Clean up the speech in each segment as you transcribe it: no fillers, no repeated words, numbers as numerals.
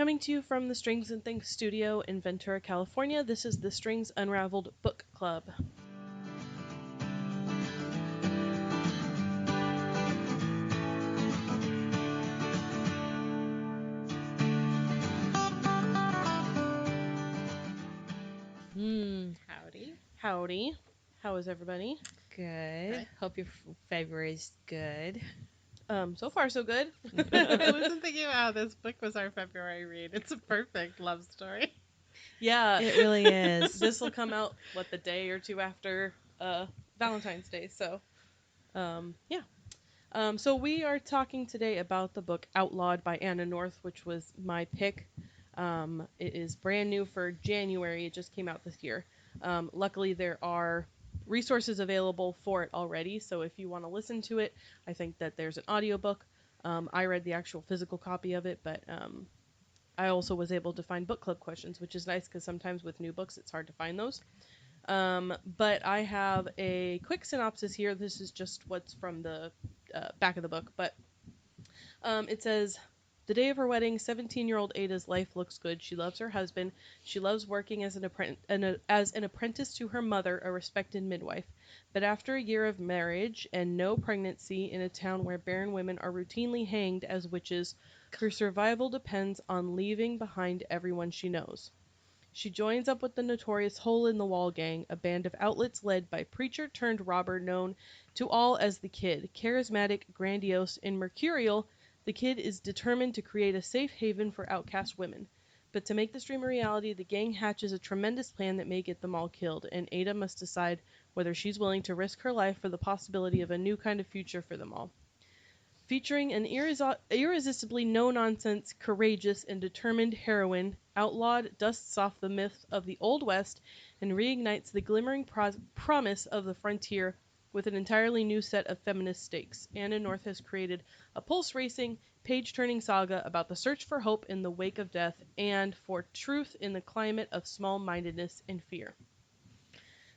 Coming to you from the Strings and Things studio in Ventura, California, this is the Strings Unraveled Book Club. Howdy. Howdy. How is everybody? Good. Hope your February's good. So far so good. I wasn't thinking about how this book was our February read. It's a perfect love story. Yeah. It really is. This will come out, the day or two after Valentine's Day, so, yeah. So we are talking today about the book Outlawed by Anna North, which was my pick. It is brand new for January. It just came out this year. Luckily, there are resources available for it already, so if you want to listen to it, I think that there's an audiobook. I read the actual physical copy of it, but I also was able to find book club questions, which is nice because sometimes with new books it's hard to find those. But I have a quick synopsis here. This is just what's from the back of the book, but it says, the day of her wedding, 17-year-old Ada's life looks good. She loves her husband. She loves working as an apprentice to her mother, a respected midwife. But after a year of marriage and no pregnancy in a town where barren women are routinely hanged as witches, her survival depends on leaving behind everyone she knows. She joins up with the notorious Hole in the Wall gang, a band of outlets led by preacher-turned-robber known to all as the Kid. Charismatic, grandiose, and mercurial, the Kid is determined to create a safe haven for outcast women. But to make this dream a reality, the gang hatches a tremendous plan that may get them all killed, and Ada must decide whether she's willing to risk her life for the possibility of a new kind of future for them all. Featuring an irresistibly no-nonsense, courageous, and determined heroine, Outlawed dusts off the myth of the Old West and reignites the glimmering promise of the frontier with an entirely new set of feminist stakes. Anna North has created a pulse-racing, page-turning saga about the search for hope in the wake of death and for truth in the climate of small-mindedness and fear.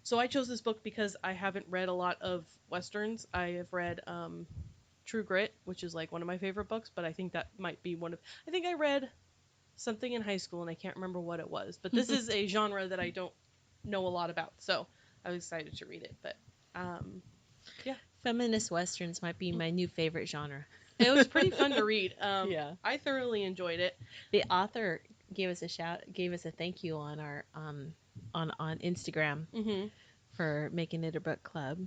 So I chose this book because I haven't read a lot of Westerns. I have read True Grit, which is like one of my favorite books, but I think that might be I think I read something in high school and I can't remember what it was, but this is a genre that I don't know a lot about, so I was excited to read it. But yeah, Feminist Westerns might be my new favorite genre. it was pretty fun to read. Yeah. I thoroughly enjoyed it. The author gave us a thank you on our on Instagram for making it a book club.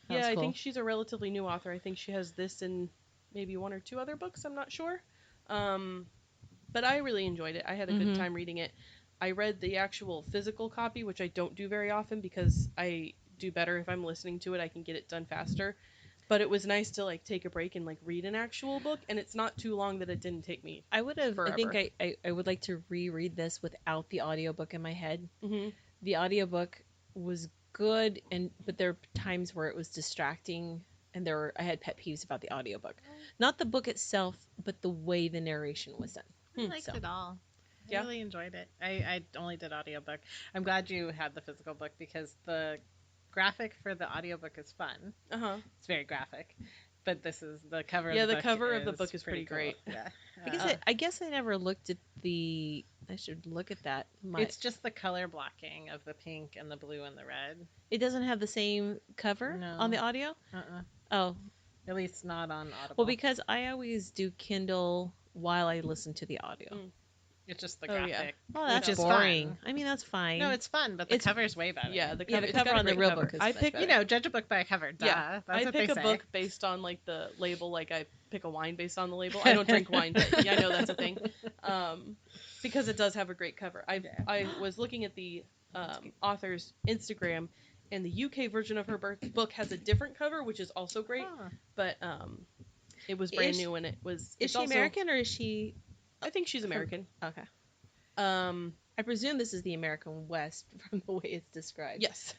That was I cool. think she's a relatively new author. I think she has this and maybe one or two other books, I'm not sure. But I really enjoyed it. I had a good time reading it. I read the actual physical copy, which I don't do very often because I do better if I'm listening to it. I can get it done faster. But it was nice to like take a break and like read an actual book, and it's not too long that it didn't take me. I think forever. I would like to reread this without the audiobook in my head. Mm-hmm. The audiobook was good, but there were times where it was distracting, and I had pet peeves about the audiobook. Not the book itself, but the way the narration was done. I liked it all. I really enjoyed it. I only did audiobook. I'm glad you had the physical book because the graphic for the audiobook is fun. It's very graphic. But this is the cover of the book. Yeah, the cover of the book is pretty cool. great. Yeah. I guess I never looked at I should look at that. It's just the color blocking of the pink and the blue and the red. It doesn't have the same cover on the audio? Oh. At least not on Audible. Well, because I always do Kindle while I listen to the audio. It's just the graphic. Yeah. Oh, that's boring. Fun. I mean, that's fine. No, it's fun, but the cover's way better. Yeah, the cover on the real book is better. Judge a book by a cover. Duh. Yeah, That's I pick a book based on like the label. Like I pick a wine based on the label. I don't drink wine, but yeah, I know that's a thing. Because it does have a great cover. I was looking at the author's Instagram, and the UK version of her book has a different cover, which is also great. But it was brand new, and it was. Is she American or is she? I think she's American. Okay. I presume this is the American West from the way it's described. Yes.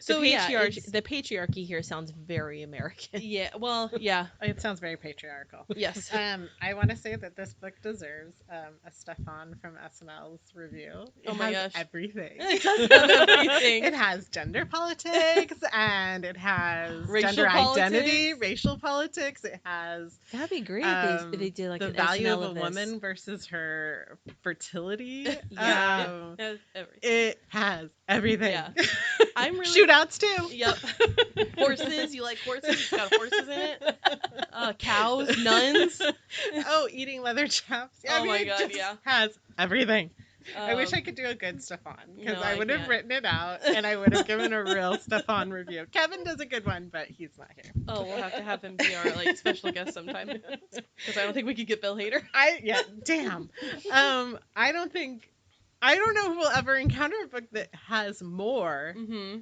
So the patriarchy here sounds very American. Yeah, well, yeah. It sounds very patriarchal. Yes. I want to say that this book deserves a Stefan from SNL's review. Oh my gosh. Everything. It does have everything. It has gender politics, and it has racial gender politics. identity, racial politics. It has... That'd be great if they did like the an value SNL of a this. woman versus her fertility. Yeah. It has everything. It has everything. Yeah. I'm really... Shootouts too. Yep. Horses. You like horses? It's got horses in it. Cows. Nuns. Oh, eating leather chaps. Yeah, Oh my God, it just yeah. has everything. I wish I could do a good Stefan, because no, I would have written it out and I would have given a real Stefan review. Kevin does a good one, but he's not here. Oh, we'll have to have him be our like special guest sometime, because I don't think we could get Bill Hader. Damn. I don't know if we'll ever encounter a book that has more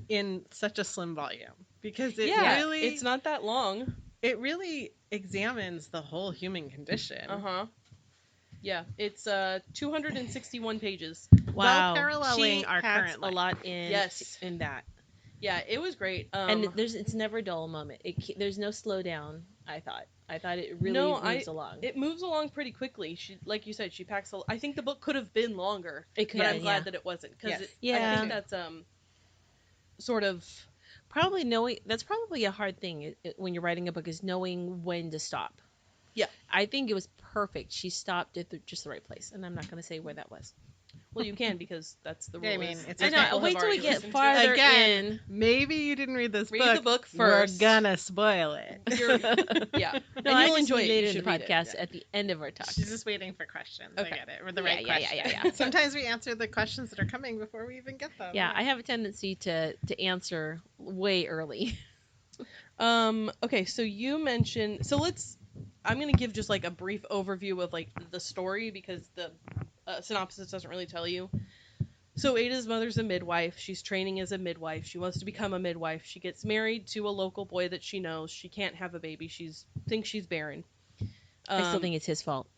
in such a slim volume, because it's not that long. It really examines the whole human condition. Yeah, it's 261 pages. Wow. Well, paralleling our packs current life. a lot in. Yes. In that. Yeah, it was great. And it's never a dull moment. There's no slowdown. I thought it really moves along. It moves along pretty quickly. She, like you said, she packs. I think the book could have been longer. It could, but I'm glad that it wasn't, because I think that's sort of probably knowing. That's probably a hard thing when you're writing a book, is knowing when to stop. Yeah, I think it was perfect. She stopped at just the right place, and I'm not going to say where that was. Well, you can, because that's the rule. I mean, it's I know. Wait till we get farther in. Maybe you didn't read this book. Read the book first. We're gonna spoil it. Yeah. No, and you'll I enjoy it. later You in the should read podcast it. at the end of our talk. She's just waiting for questions. Okay. I get it. Or the right questions. Yeah. Sometimes we answer the questions that are coming before we even get them. Yeah, I have a tendency to answer way early. Okay, so you mentioned... So I'm going to give just like a brief overview of like the story, because the synopsis doesn't really tell you. So Ada's mother's a midwife. She's training as a midwife. She wants to become a midwife. She gets married to a local boy that she knows. She can't have a baby. Thinks she's barren. I still think it's his fault.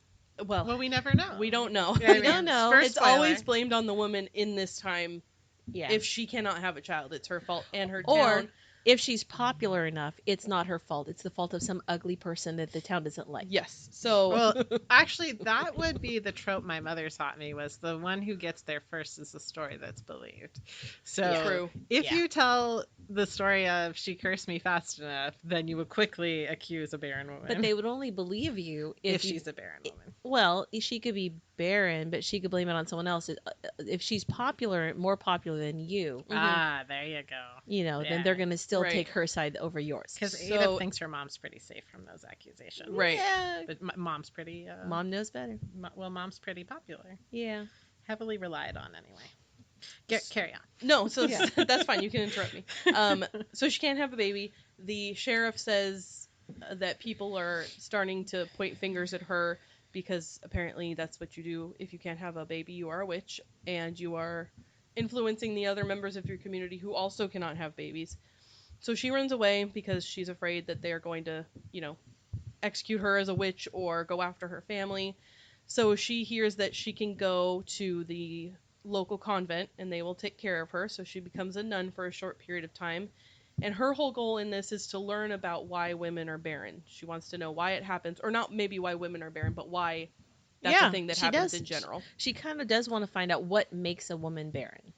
Well, we never know. We don't know. Yeah, we don't know. It's always blamed on the woman in this time. Yeah. If she cannot have a child, it's her fault and her Or town. If she's popular enough, it's not her fault. It's the fault of some ugly person that the town doesn't like. Yes. So, well, actually, that would be the trope my mother taught me, was the one who gets there first is the story that's believed. So True. If you tell the story of she cursed me fast enough, then you would quickly accuse a barren woman. But they would only believe you if she's a barren woman. Well, she could be barren, but she could blame it on someone else. If she's more popular than you. Ah, there you go. You know, then they're going to still take her side over yours. Because Ada thinks her mom's pretty safe from those accusations. Right. Yeah. But mom's pretty... Mom knows better. Well, mom's pretty popular. Yeah. Heavily relied on, anyway. Carry on. No, so that's fine. You can interrupt me. So she can't have a baby. The sheriff says that people are starting to point fingers at her, because apparently that's what you do. If you can't have a baby, you are a witch, and you are influencing the other members of your community who also cannot have babies. So she runs away because she's afraid that they're going to, execute her as a witch or go after her family. So she hears that she can go to the local convent and they will take care of her. So she becomes a nun for a short period of time. And her whole goal in this is to learn about why women are barren. She wants to know why it happens, or not maybe why women are barren, but why that's a thing that happens in general. She kind of does want to find out what makes a woman barren.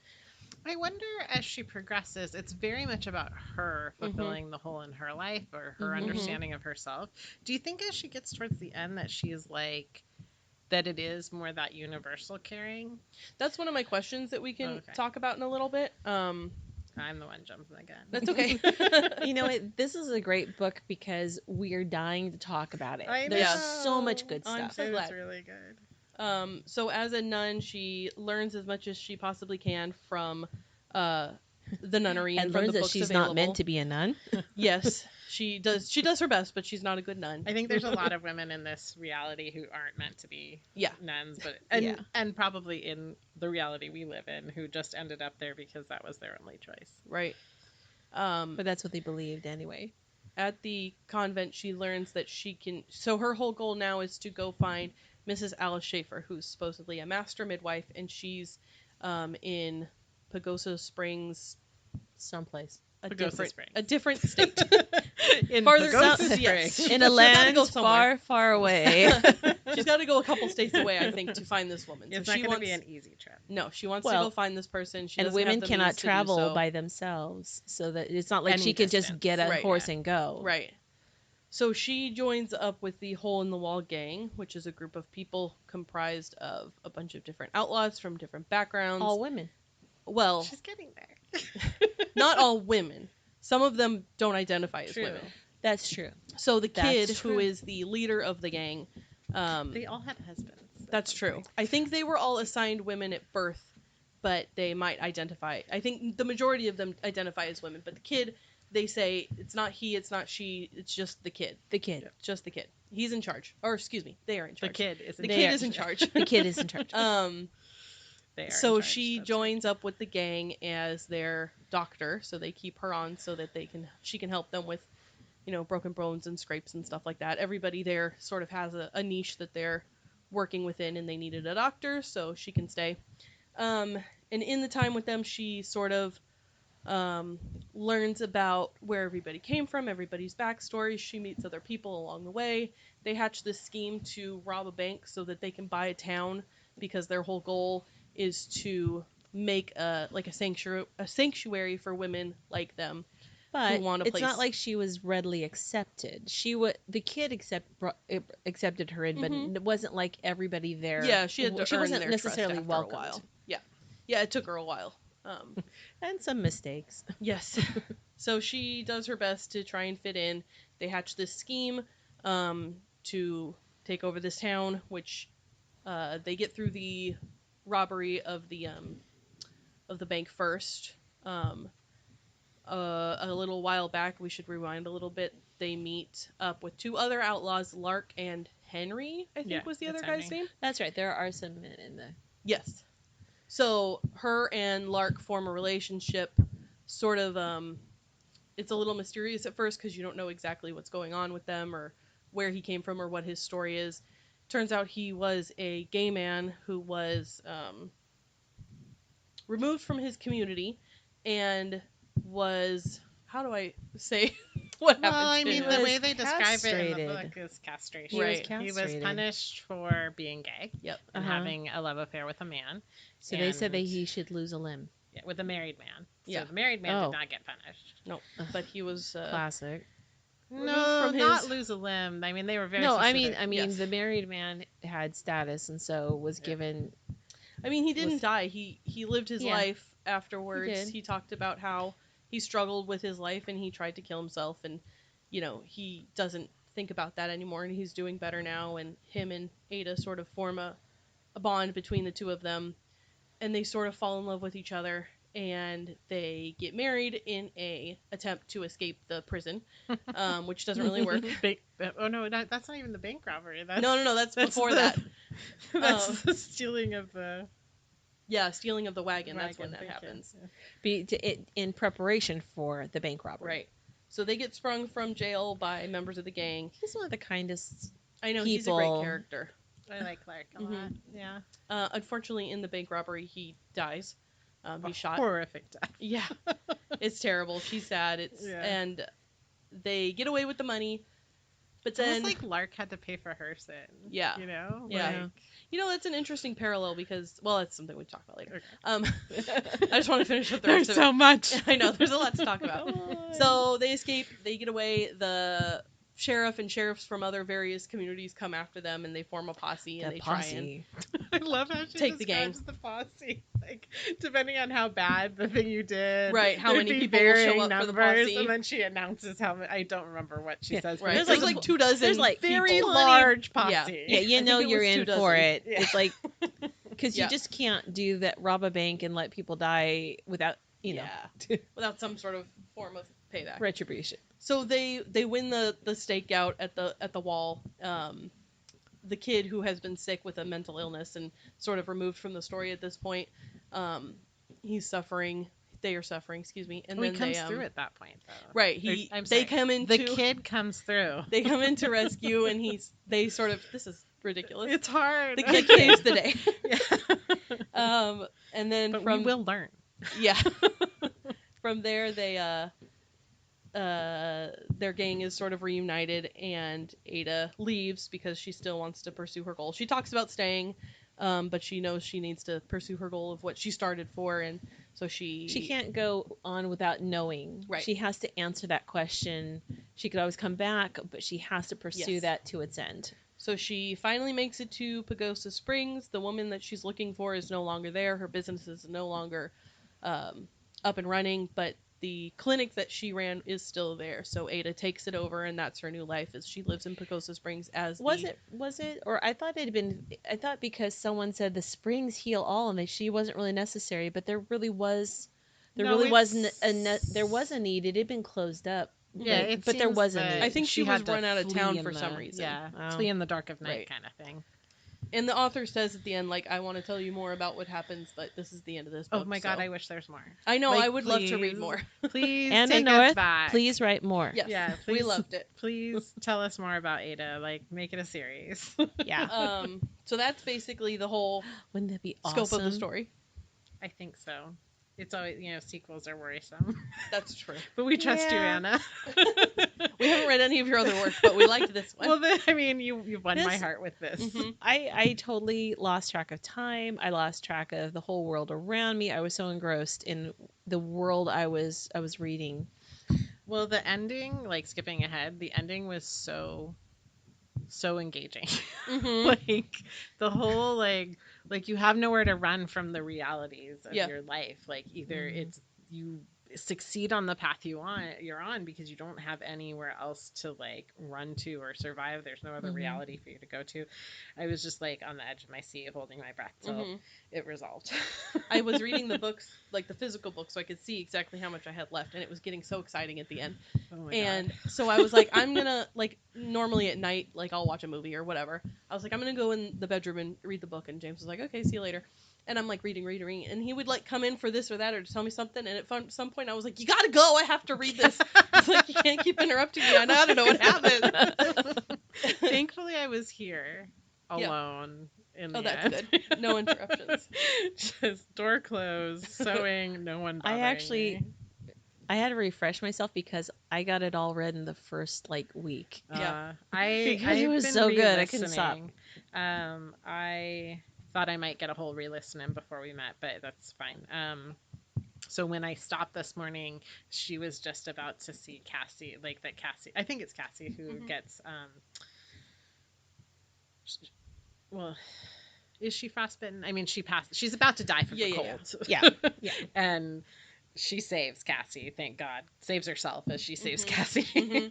I wonder, as she progresses, it's very much about her fulfilling the hole in her life, or her understanding of herself. Do you think as she gets towards the end that she's like, that it is more that universal caring? That's one of my questions that we can talk about in a little bit. I'm the one jumping the gun. That's okay. You know what? This is a great book because we're dying to talk about it. There's so much good stuff. I'm so glad. It's really good. So as a nun, she learns as much as she possibly can from the nunnery and from learns the that books she's available. not meant to be a nun. Yes, she does. She does her best, but she's not a good nun. I think there's a lot of women in this reality who aren't meant to be nuns, but and probably in the reality we live in, who just ended up there because that was their only choice. Right. But that's what they believed anyway. At the convent, she learns that she can... So her whole goal now is to go find Mrs. Alice Schaefer, who's supposedly a master midwife, and she's in Pagosa Springs, someplace. a Pagosa different state. In Farther Pagosa east, Springs. yes. In a She's gotta land go somewhere. far, far away. She's got to go a couple states away, I think, to find this woman. It's so not she going to wants be an easy trip. No, she wants to Well, go find this person. She and doesn't women have the cannot means to do travel so. by themselves, so that it's not like Any she can just distance. get a Right. horse and go. Right. So she joins up with the Hole in the Wall gang, which is a group of people comprised of a bunch of different outlaws from different backgrounds. All women. Well, She's getting there. not all women. Some of them don't identify as True. women. That's true. So the kid, That's who true. is the leader of the gang, They all had husbands. that's true. I think they were all assigned women at birth, but they might identify. I think the majority of them identify as women, but the kid, they say it's not he, it's not she, it's just the kid. The kid. Just the kid. He's in charge. Or excuse me, they are in The charge. kid is The They kid are- is in charge. The kid is in charge. They are So in charge, she that's joins up with the gang as their doctor, so they keep her on so that she can help them with, broken bones and scrapes and stuff like that. Everybody there sort of has a niche that they're working within, and they needed a doctor, so she can stay. And in the time with them, she sort of learns about where everybody came from, everybody's backstory. She meets other people along the way. They hatch this scheme to rob a bank so that they can buy a town, because their whole goal is to make a sanctuary for women like them. But want a it's place. not like she was readily accepted. The kid accepted her in, but it wasn't like everybody there. Yeah, she had to She earn wasn't their necessarily trust after welcomed. a while. Yeah, it took her a while. And some mistakes. Yes. So she does her best to try and fit in. They hatch this scheme to take over this town, which they get through the robbery of the bank first. A little while back, we should rewind a little bit, they meet up with two other outlaws, Lark and Henry, I think was the other guy's name. That's right. There are some men in the... Yes. So her and Lark form a relationship, sort of, it's a little mysterious at first because you don't know exactly what's going on with them or where he came from or what his story is. Turns out he was a gay man who was removed from his community and was, how do I say what happened Well, I to mean, him? the way they describe it in castrated. the book is castration. Right. He was castrated. punished for being gay Yep. and Uh-huh. having a love affair with a man. So they said that And- he should lose a limb. Yeah, with a married man. So Yeah. the married man Oh. did not get punished. No, but he was Classic. removed No, from not his- lose a limb. I mean, they were very No, I specific. mean, Yes. the married man had status, and so was Yeah. given. I mean, he didn't was- die. He lived his Yeah. life afterwards. He did. He talked about how he struggled with his life and he tried to kill himself, and he doesn't think about that anymore, and he's doing better now. And him and Ada sort of form a bond between the two of them, and they sort of fall in love with each other, and they get married in a attempt to escape the prison, which doesn't really work. Oh no, that's not even the bank robbery. That's, No, that's before the- that. That's the stealing of the Yeah, stealing of the wagon. That's when that thank you. happens. In preparation for the bank robbery. Right. So they get sprung from jail by members of the gang. He's one of the kindest. I know he's a great People. character. I like Clark a Mhm. lot. Yeah. Unfortunately, in the bank robbery, he dies. He's shot. Horrific death. Yeah, it's terrible. She's sad. And they get away with the money, but then Almost like Lark had to pay for her sin. Yeah. You know. Yeah. Like, that's an interesting parallel because that's something we talk about later. okay. I just want to finish with the There's rest of so much. it. I know there's a lot to talk about. So they escape. They get away. The sheriff and sheriffs from other various communities come after them, and they form a posse, and The they try and posse. I love how she Take the gang. describes the posse. Like, depending on how bad the thing you did, Right, how there'd many be people will show varying up for the numbers, posse. and then she announces how many. I don't remember what she Yeah, says. but right. it's There's like like 2 dozen. there's like very people. large posse. Yeah. Yeah, you know think it you're was 2 in dozen. for it. Yeah. It's like because Yeah. you just can't do that. Rob a bank and let people die without without some sort of form of payback. retribution. So they win the stakeout at the wall. The kid who has been sick with a mental illness and sort of removed from the story at this point, he's suffering. They are suffering, excuse me. And He then comes they through at that point, though. right. I'm They sorry. come into The kid comes through. they come in to rescue, and they sort of this ridiculous. It's hard. The kid saves the day. Yeah. And then but we will learn. Yeah. From there, they their gang is sort of reunited, and Ada leaves because she still wants to pursue her goal. She talks about staying, but she knows she needs to pursue her goal of what she started for, and so she can't go on without knowing. Right. She has to answer that question. She could always come back, but she has to pursue that to its end. So she finally makes it to Pagosa Springs. The woman that she's looking for is no longer there. Her business is no longer up and running, but the clinic that she ran is still there. So Ada takes it over, and that's her new life as she lives in Pagosa Springs as was it or I thought it had been, I thought because someone said the springs heal all and she wasn't really necessary, but there really was there was a need. It had been closed up. Yeah, but there was a need. I think she was run out of town for some reason. Yeah, flee in the dark of night kind of thing. And the author says at the end, like, I want to tell you more about what happens, but this is the end of this book. Oh my god, I wish there's more. I know, I would love to read more. Please Anna take North, us back. please write more. Yes, yeah, we loved it. Please tell us more about Ada. Like, make it a series. Yeah. So that's basically the whole Wouldn't that be awesome? scope of the story. I think so. It's always, sequels are worrisome. That's true. But we trust you, Anna. We haven't read any of your other work, but we liked this one. Well, you won my heart with this. Mm-hmm. I totally lost track of time. I lost track of the whole world around me. I was so engrossed in the world I was reading. Well, the ending, like skipping ahead, the ending was so engaging. Mm-hmm. Like the whole like you have nowhere to run from the realities of your life. Like either it's you succeed on the path you're on because you don't have anywhere else to like run to or survive. There's no other reality for you to go to. I was just like on the edge of my seat, holding my breath till it resolved. I was reading the books, like the physical books, so I could see exactly how much I had left, and it was getting so exciting at the end. Oh my and God. So I was like, I'm gonna, like, normally at night, like, I'll watch a movie or whatever. I was like, I'm gonna go in the bedroom and read the book, and James was like, okay, see you later. And I'm like reading, and he would like come in for this or that or to tell me something, and at some point I was like, you gotta go, I have to read this. It's like, you can't keep interrupting me, I don't know what happened. Thankfully I was here alone in the end. That's good. No interruptions. Just door closed, sewing, no one bothering me. I had to refresh myself because I got it all read in the first like week. Yeah. Because it was so good, I couldn't stop. I thought I might get a whole re-listen in before we met, but that's fine. So when I stopped this morning, she was just about to see Cassie, I think it's Cassie who gets, well, is she frostbitten? I mean, she's about to die from the cold. Yeah. And she saves Cassie, thank God. Saves herself as she saves Cassie.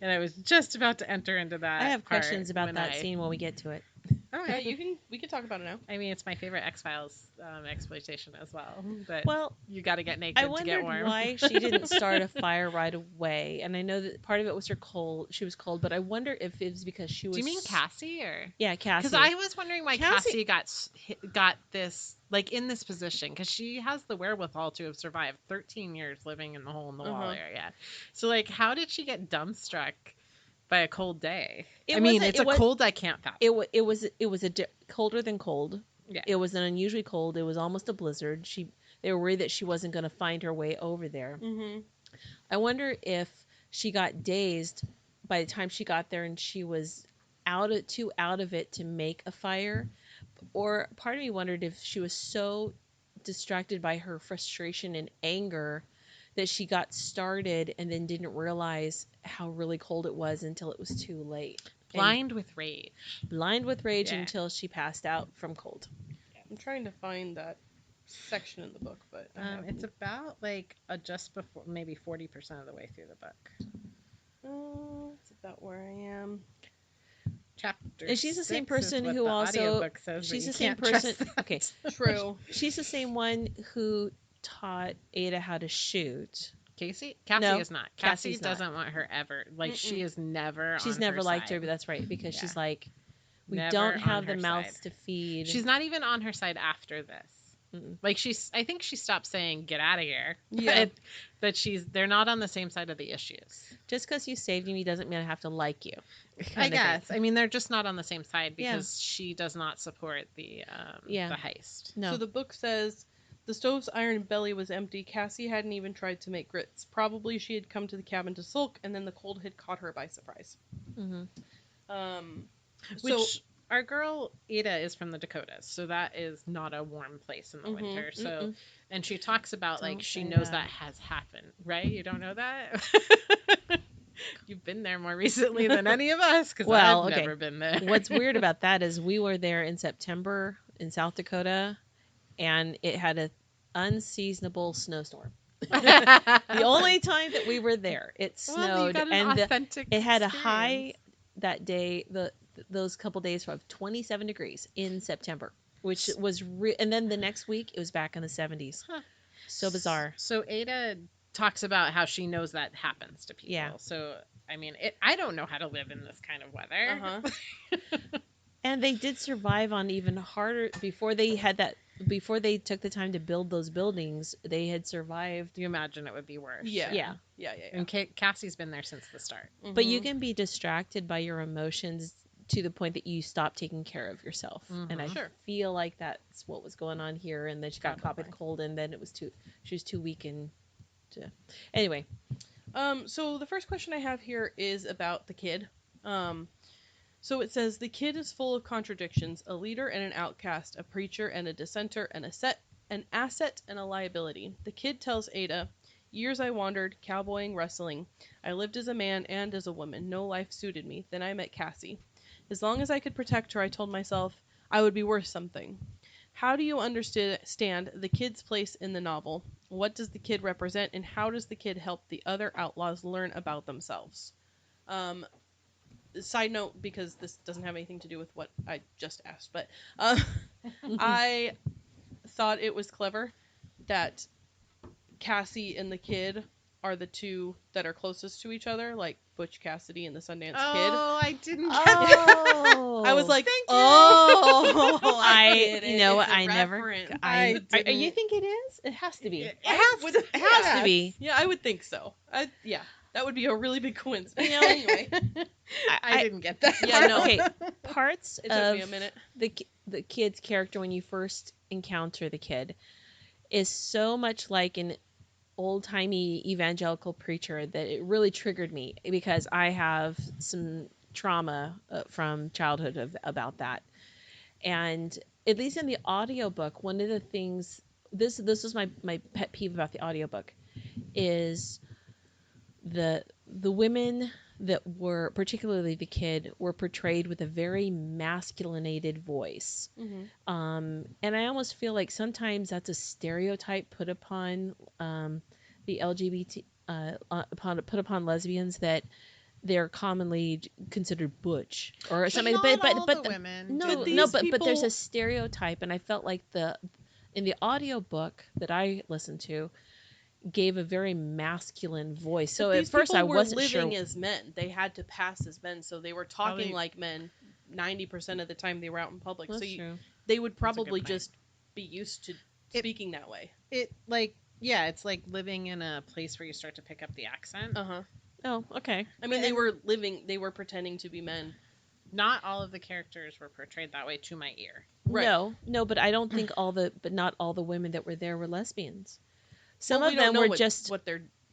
And I was just about to enter into that. I have questions about that scene when we get to it. All right. We can talk about it now. I mean, it's my favorite X-Files exploitation as well. But you got to get naked to get warm. I wondered why she didn't start a fire right away. And I know that part of it was she was cold, but I wonder if it was because she was... Do you mean Cassie or? Yeah, Cassie. Because I was wondering why Cassie got this, like, in this position, because she has the wherewithal to have survived 13 years living in the hole-in-the-wall area. So, like, how did she get dumbstruck by a cold day? It's a cold I can't fathom. It was colder than cold. Yeah. It was an unusually cold. It was almost a blizzard. They were worried that she wasn't going to find her way over there. Mm-hmm. I wonder if she got dazed by the time she got there and she was too out of it to make a fire. Or part of me wondered if she was so distracted by her frustration and anger that she got started and then didn't realize how really cold it was until it was too late. Blind with rage Until she passed out from cold. I'm trying to find that section in the book, but it's about like just before, maybe 40% of the way through the book. It's about where I am. Chapter. And she's the same person who who also. Says, she's the same person. Okay, true. She's the same one who taught Ada how to shoot. Cassie No, is not. Cassie's Cassie doesn't want her ever. Like, she is never. She's on never her liked side. her, but that's right because she's like, we Never don't on have the her mouths side. to feed. She's not even on her side after this. Like I think she stopped saying "get out of here." Yeah. But they're not on the same side of the issues. Just because you saved me doesn't mean I have to like you. I guess. I mean, they're just not on the same side because she does not support the heist. No. So the book says the stove's iron belly was empty. Cassie hadn't even tried to make grits. Probably she had come to the cabin to sulk, and then the cold had caught her by surprise. Which our girl Ada is from the Dakotas, so that is not a warm place in the winter. So, and she talks about like she knows that has happened, right? You don't know that? You've been there more recently than any of us, because I've never been there. What's weird about that is we were there in September in South Dakota, and it had an unseasonable snowstorm. The only time that we were there, it snowed, and it had a high that day. Those couple days of 27 degrees in September, which was and then the next week it was back in the 70s. So bizarre. So Ada talks about how she knows that happens to people. Yeah. So I mean, I don't know how to live in this kind of weather. And they did survive on even harder before they took the time to build those buildings. They had survived. You imagine it would be worse. Yeah. And Cassie's been there since the start. But you can be distracted by your emotions to the point that you stop taking care of yourself. And I feel like that's what was going on here. And then she got caught with cold, and then she was too weak anyway. So the first question I have here is about the kid. So it says the kid is full of contradictions, a leader and an outcast, a preacher and a dissenter, an asset and a liability. The kid tells Ada, "Years I wandered, cowboying, wrestling. I lived as a man and as a woman. No life suited me. Then I met Cassie. As long as I could protect her, I told myself I would be worth something." How do you understand the kid's place in the novel? What does the kid represent, and how does the kid help the other outlaws learn about themselves? Side note, because this doesn't have anything to do with what I just asked, but I thought it was clever that Cassie and the kid are the two that are closest to each other, like Butch Cassidy and the Sundance Kid. Oh, I didn't get that. I was like, you know what? I never. You think it is? It has to be. It has to be. Yeah, I would think so. Yeah. That would be a really big coincidence. Anyway, I didn't get that. Yeah, no. Okay, parts it took me a minute. The kid's character when you first encounter the kid is so much like an old-timey evangelical preacher that it really triggered me because I have some trauma from childhood about that. And at least in the audiobook, one of the things this was my pet peeve about the audiobook is the women that were, particularly the kid, were portrayed with a very masculinated voice. And I almost feel like sometimes that's a stereotype put upon the LGBT, put upon lesbians, that they're commonly considered butch or something. But women. But there's a stereotype, and I felt like in the audiobook that I listened to gave a very masculine voice. So at first I wasn't sure. Living as men. They had to pass as men, so they were talking like men 90% of the time they were out in public. That's so true. They would probably just be used to speaking that way. It's like living in a place where you start to pick up the accent. Oh, okay. I mean, they were pretending to be men. Not all of the characters were portrayed that way to my ear. Right. No, but I don't think not all the women that were there were lesbians. Some of them were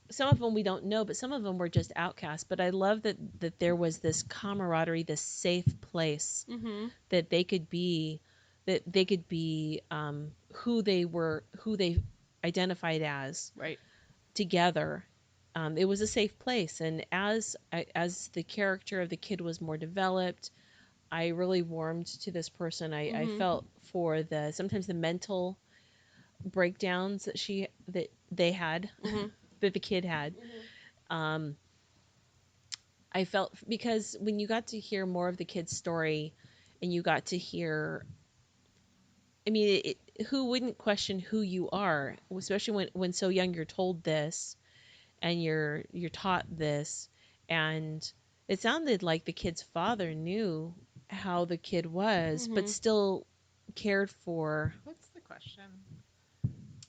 some of them we don't know, but some of them were just outcasts. But I love that there was this camaraderie, this safe place that they could be, who they identified as, right, together. It was a safe place, and as the character of the kid was more developed, I really warmed to this person. I felt for sometimes the mental breakdowns that they had, that the kid had. I felt, because when you got to hear more of the kid's story, and you got to hear, I mean, who wouldn't question who you are, especially when so young you're told this, and you're taught this, and it sounded like the kid's father knew how the kid was, but still cared for. What's the question?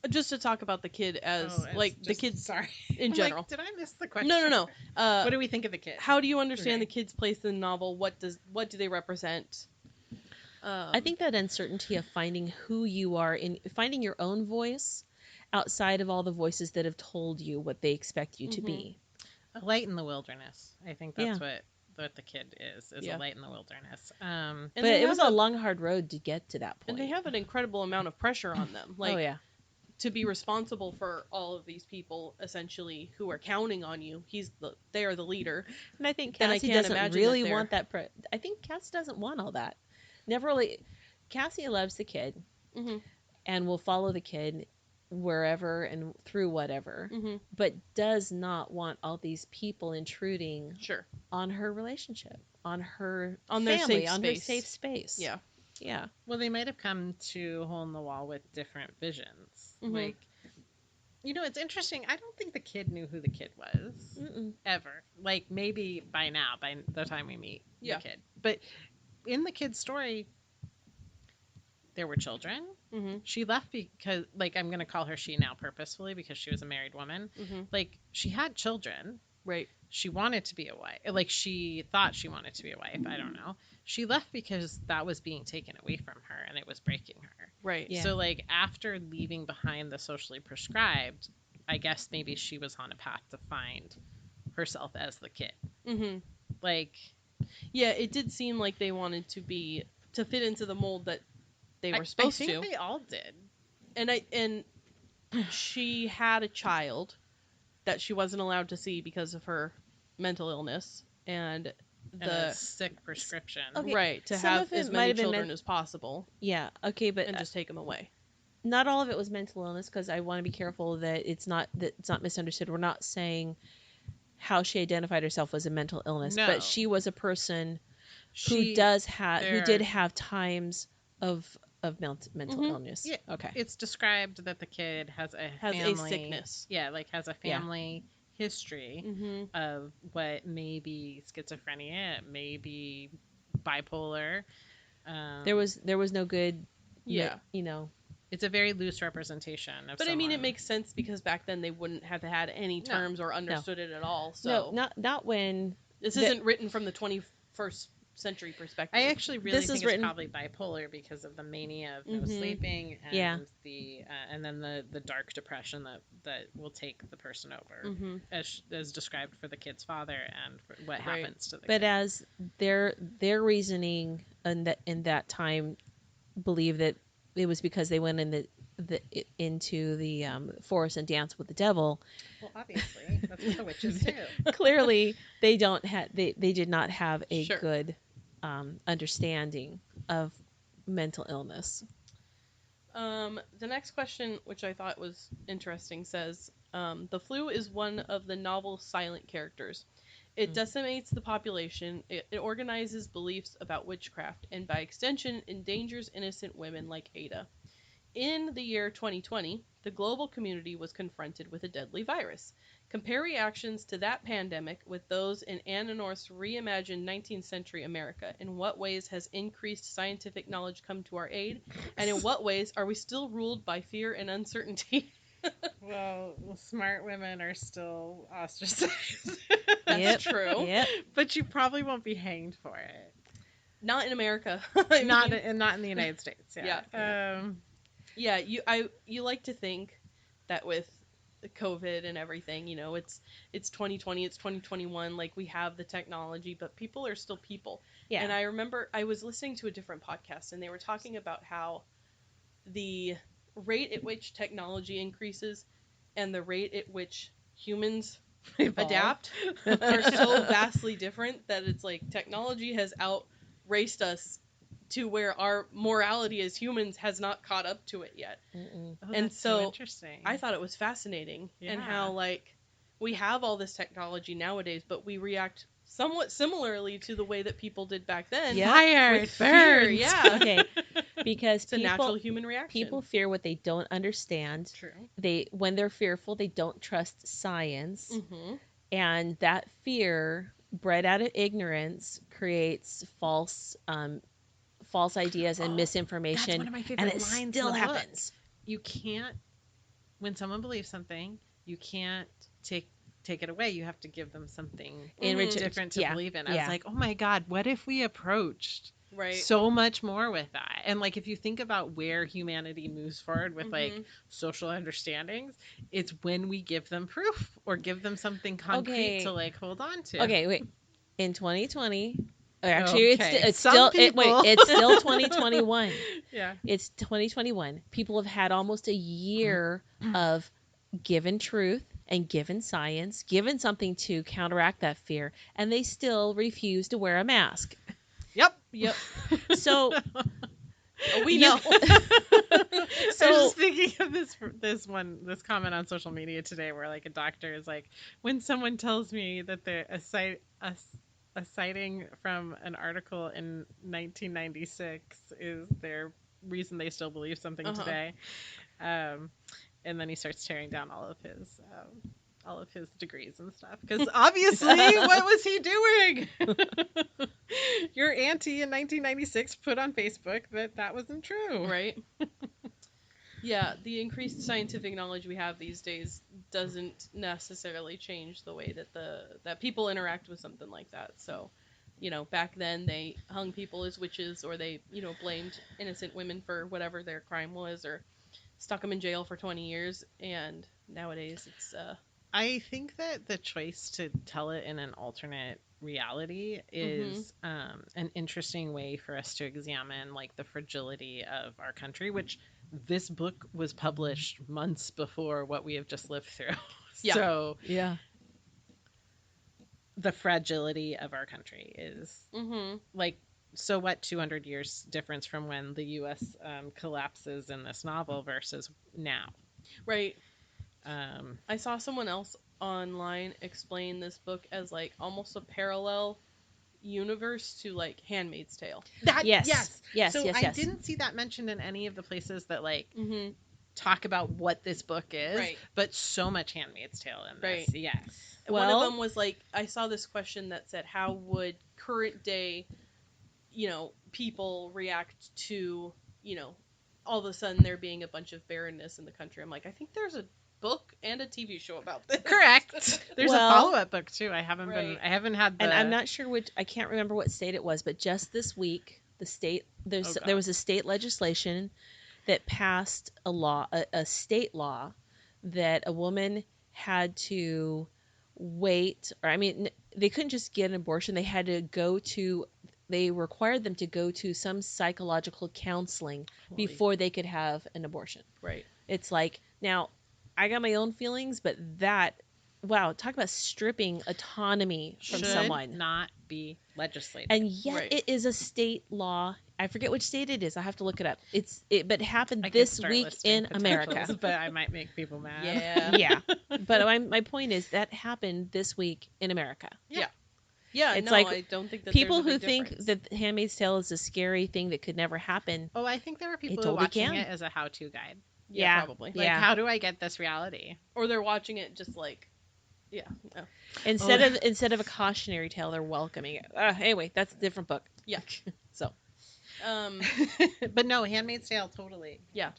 Just to talk about the kid as the kids. Sorry, in general. Like, did I miss the question? No. What do we think of the kid? How do you understand the kid's place in the novel? What do they represent? I think that uncertainty of finding who you are, in finding your own voice outside of all the voices that have told you what they expect you to be. A light in the wilderness. I think that's what the kid is a light in the wilderness. But it was a long, hard road to get to that point. And they have an incredible amount of pressure on them. To be responsible for all of these people, essentially, who are counting on you. They are the leader. And I think Cassie doesn't really want that. I think Cassie doesn't want all that. Never really. Cassie loves the kid and will follow the kid wherever and through whatever, but does not want all these people intruding on her relationship, on her family, her safe space. Yeah. Well, they might have come to Hole in the Wall with different visions. Like, it's interesting. I don't think the kid knew who the kid was ever. Like, maybe by now, by the time we meet the kid. But in the kid's story, there were children. She left because, I'm going to call her she now purposefully because she was a married woman. Like, she had children. Right. She wanted to be a wife. Like, she thought she wanted to be a wife. I don't know. She left because that was being taken away from her and it was breaking her. Right. Yeah. So, after leaving behind the socially prescribed, I guess maybe she was on a path to find herself as the kid. Yeah, it did seem like they wanted to fit into the mold that they were supposed to. I think they all did. And she had a child that she wasn't allowed to see because of her mental illness and a sick prescription. Okay. Right, to have as many children as possible. Yeah, okay, but and just take them away. Not all of it was mental illness, because I want to be careful that it's not misunderstood. We're not saying how she identified herself was a mental illness, but she was a person who did have times of mental illness. Yeah. Okay. It's described that the kid has a sickness. Yeah, has a family history of what may be schizophrenia, maybe bipolar. There was no good. Yeah. It's a very loose representation of. But it makes sense because back then they wouldn't have had any terms or understood it at all. So not when this isn't written from the 21st century perspective. I actually really think it's probably bipolar because of the mania of no sleeping and and then the dark depression that will take the person over as described for the kid's father and for what happens to the kid. As their reasoning in that time believe that it was because they went into the forest and danced with the devil. Well, obviously, that's what the witches do. Clearly, they did not have a good understanding of mental illness. The next question, which I thought was interesting, says, the flu is one of the novel's silent characters. It decimates the population, it organizes beliefs about witchcraft, and by extension, endangers innocent women like Ada. In the year 2020, the global community was confronted with a deadly virus. Compare reactions to that pandemic with those in Anna North's reimagined 19th century America. In what ways has increased scientific knowledge come to our aid? And in what ways are we still ruled by fear and uncertainty? Well, smart women are still ostracized. That's true. Yep. But you probably won't be hanged for it. Not in America. Not in the United States. Yeah. You like to think that with COVID and everything, it's 2020, it's 2021, like we have the technology, but people are still people. Yeah. And I remember I was listening to a different podcast and they were talking about how the rate at which technology increases and the rate at which humans adapt are so vastly different that it's like technology has outraced us to where our morality as humans has not caught up to it yet. And so interesting. I thought it was fascinating and how we have all this technology nowadays, but we react somewhat similarly to the way that people did back then. Fire, with fear. Yeah. Okay. Because it's a natural human reaction. People fear what they don't understand. True. When they're fearful, they don't trust science. And that fear, bred out of ignorance, creates false false ideas and misinformation. That's one of my favorite and it lines still in the happens. Book. You can't, when someone believes something, you can't take it away. You have to give them something different to believe in. I was like, oh my God, what if we approached so much more with that? And like, if you think about where humanity moves forward with like social understandings, it's when we give them proof or give them something concrete to like hold on to. Okay, wait. In 2020, actually, it's still 2021. Yeah, it's 2021. People have had almost a year of given truth and given science, given something to counteract that fear, and they still refuse to wear a mask. Yep. So we know. So I was just thinking of this comment on social media today where like a doctor is like, when someone tells me that they're a citing from an article in 1996 is their reason they still believe something today. And then he starts tearing down all of his degrees and stuff. Because obviously, what was he doing? Your auntie in 1996 put on Facebook that wasn't true. Right. Yeah, the increased scientific knowledge we have these days doesn't necessarily change the way that people interact with something like that. So, back then they hung people as witches, or they, blamed innocent women for whatever their crime was, or stuck them in jail for 20 years. And nowadays it's I think that the choice to tell it in an alternate reality is an interesting way for us to examine like the fragility of our country, which this book was published months before what we have just lived through. Yeah. So the fragility of our country is like, so what, 200 years difference from when the U.S. Collapses in this novel versus now. Right. I saw someone else online explain this book as like almost a parallel universe to like Handmaid's Tale. Yes. I didn't see that mentioned in any of the places that like talk about what this book is, but so much Handmaid's Tale in this. Yes. One of them was like, I saw this question that said, how would current day, people react to, all of a sudden there being a bunch of barrenness in the country? I'm like, I think there's a book and a TV show about this. Correct. There's a follow-up book too. I haven't had and I'm not sure which, I can't remember what state it was, but just this week there was a state legislation that passed a law, a state law, that a woman had to wait, or I mean, they couldn't just get an abortion. They required them to go to some psychological counseling before they could have an abortion. Right. It's like, now, I got my own feelings, but wow, talk about stripping autonomy from someone. Should not be legislated. And yet it is a state law. I forget which state it is. I have to look it up. But it happened this week in America. But I might make people mad. Yeah. But my point is that happened this week in America. Yeah, it's no, like I don't think that people there's a who big think difference. that Handmaid's Tale is a scary thing that could never happen. Oh, I think there were people who were watching it as a how-to guide. Yeah, probably. Like, how do I get this reality? Or they're watching it just like, no. Instead of a cautionary tale, they're welcoming it. Anyway, that's a different book. Yeah. So. But no, Handmaid's Tale, totally. Yeah.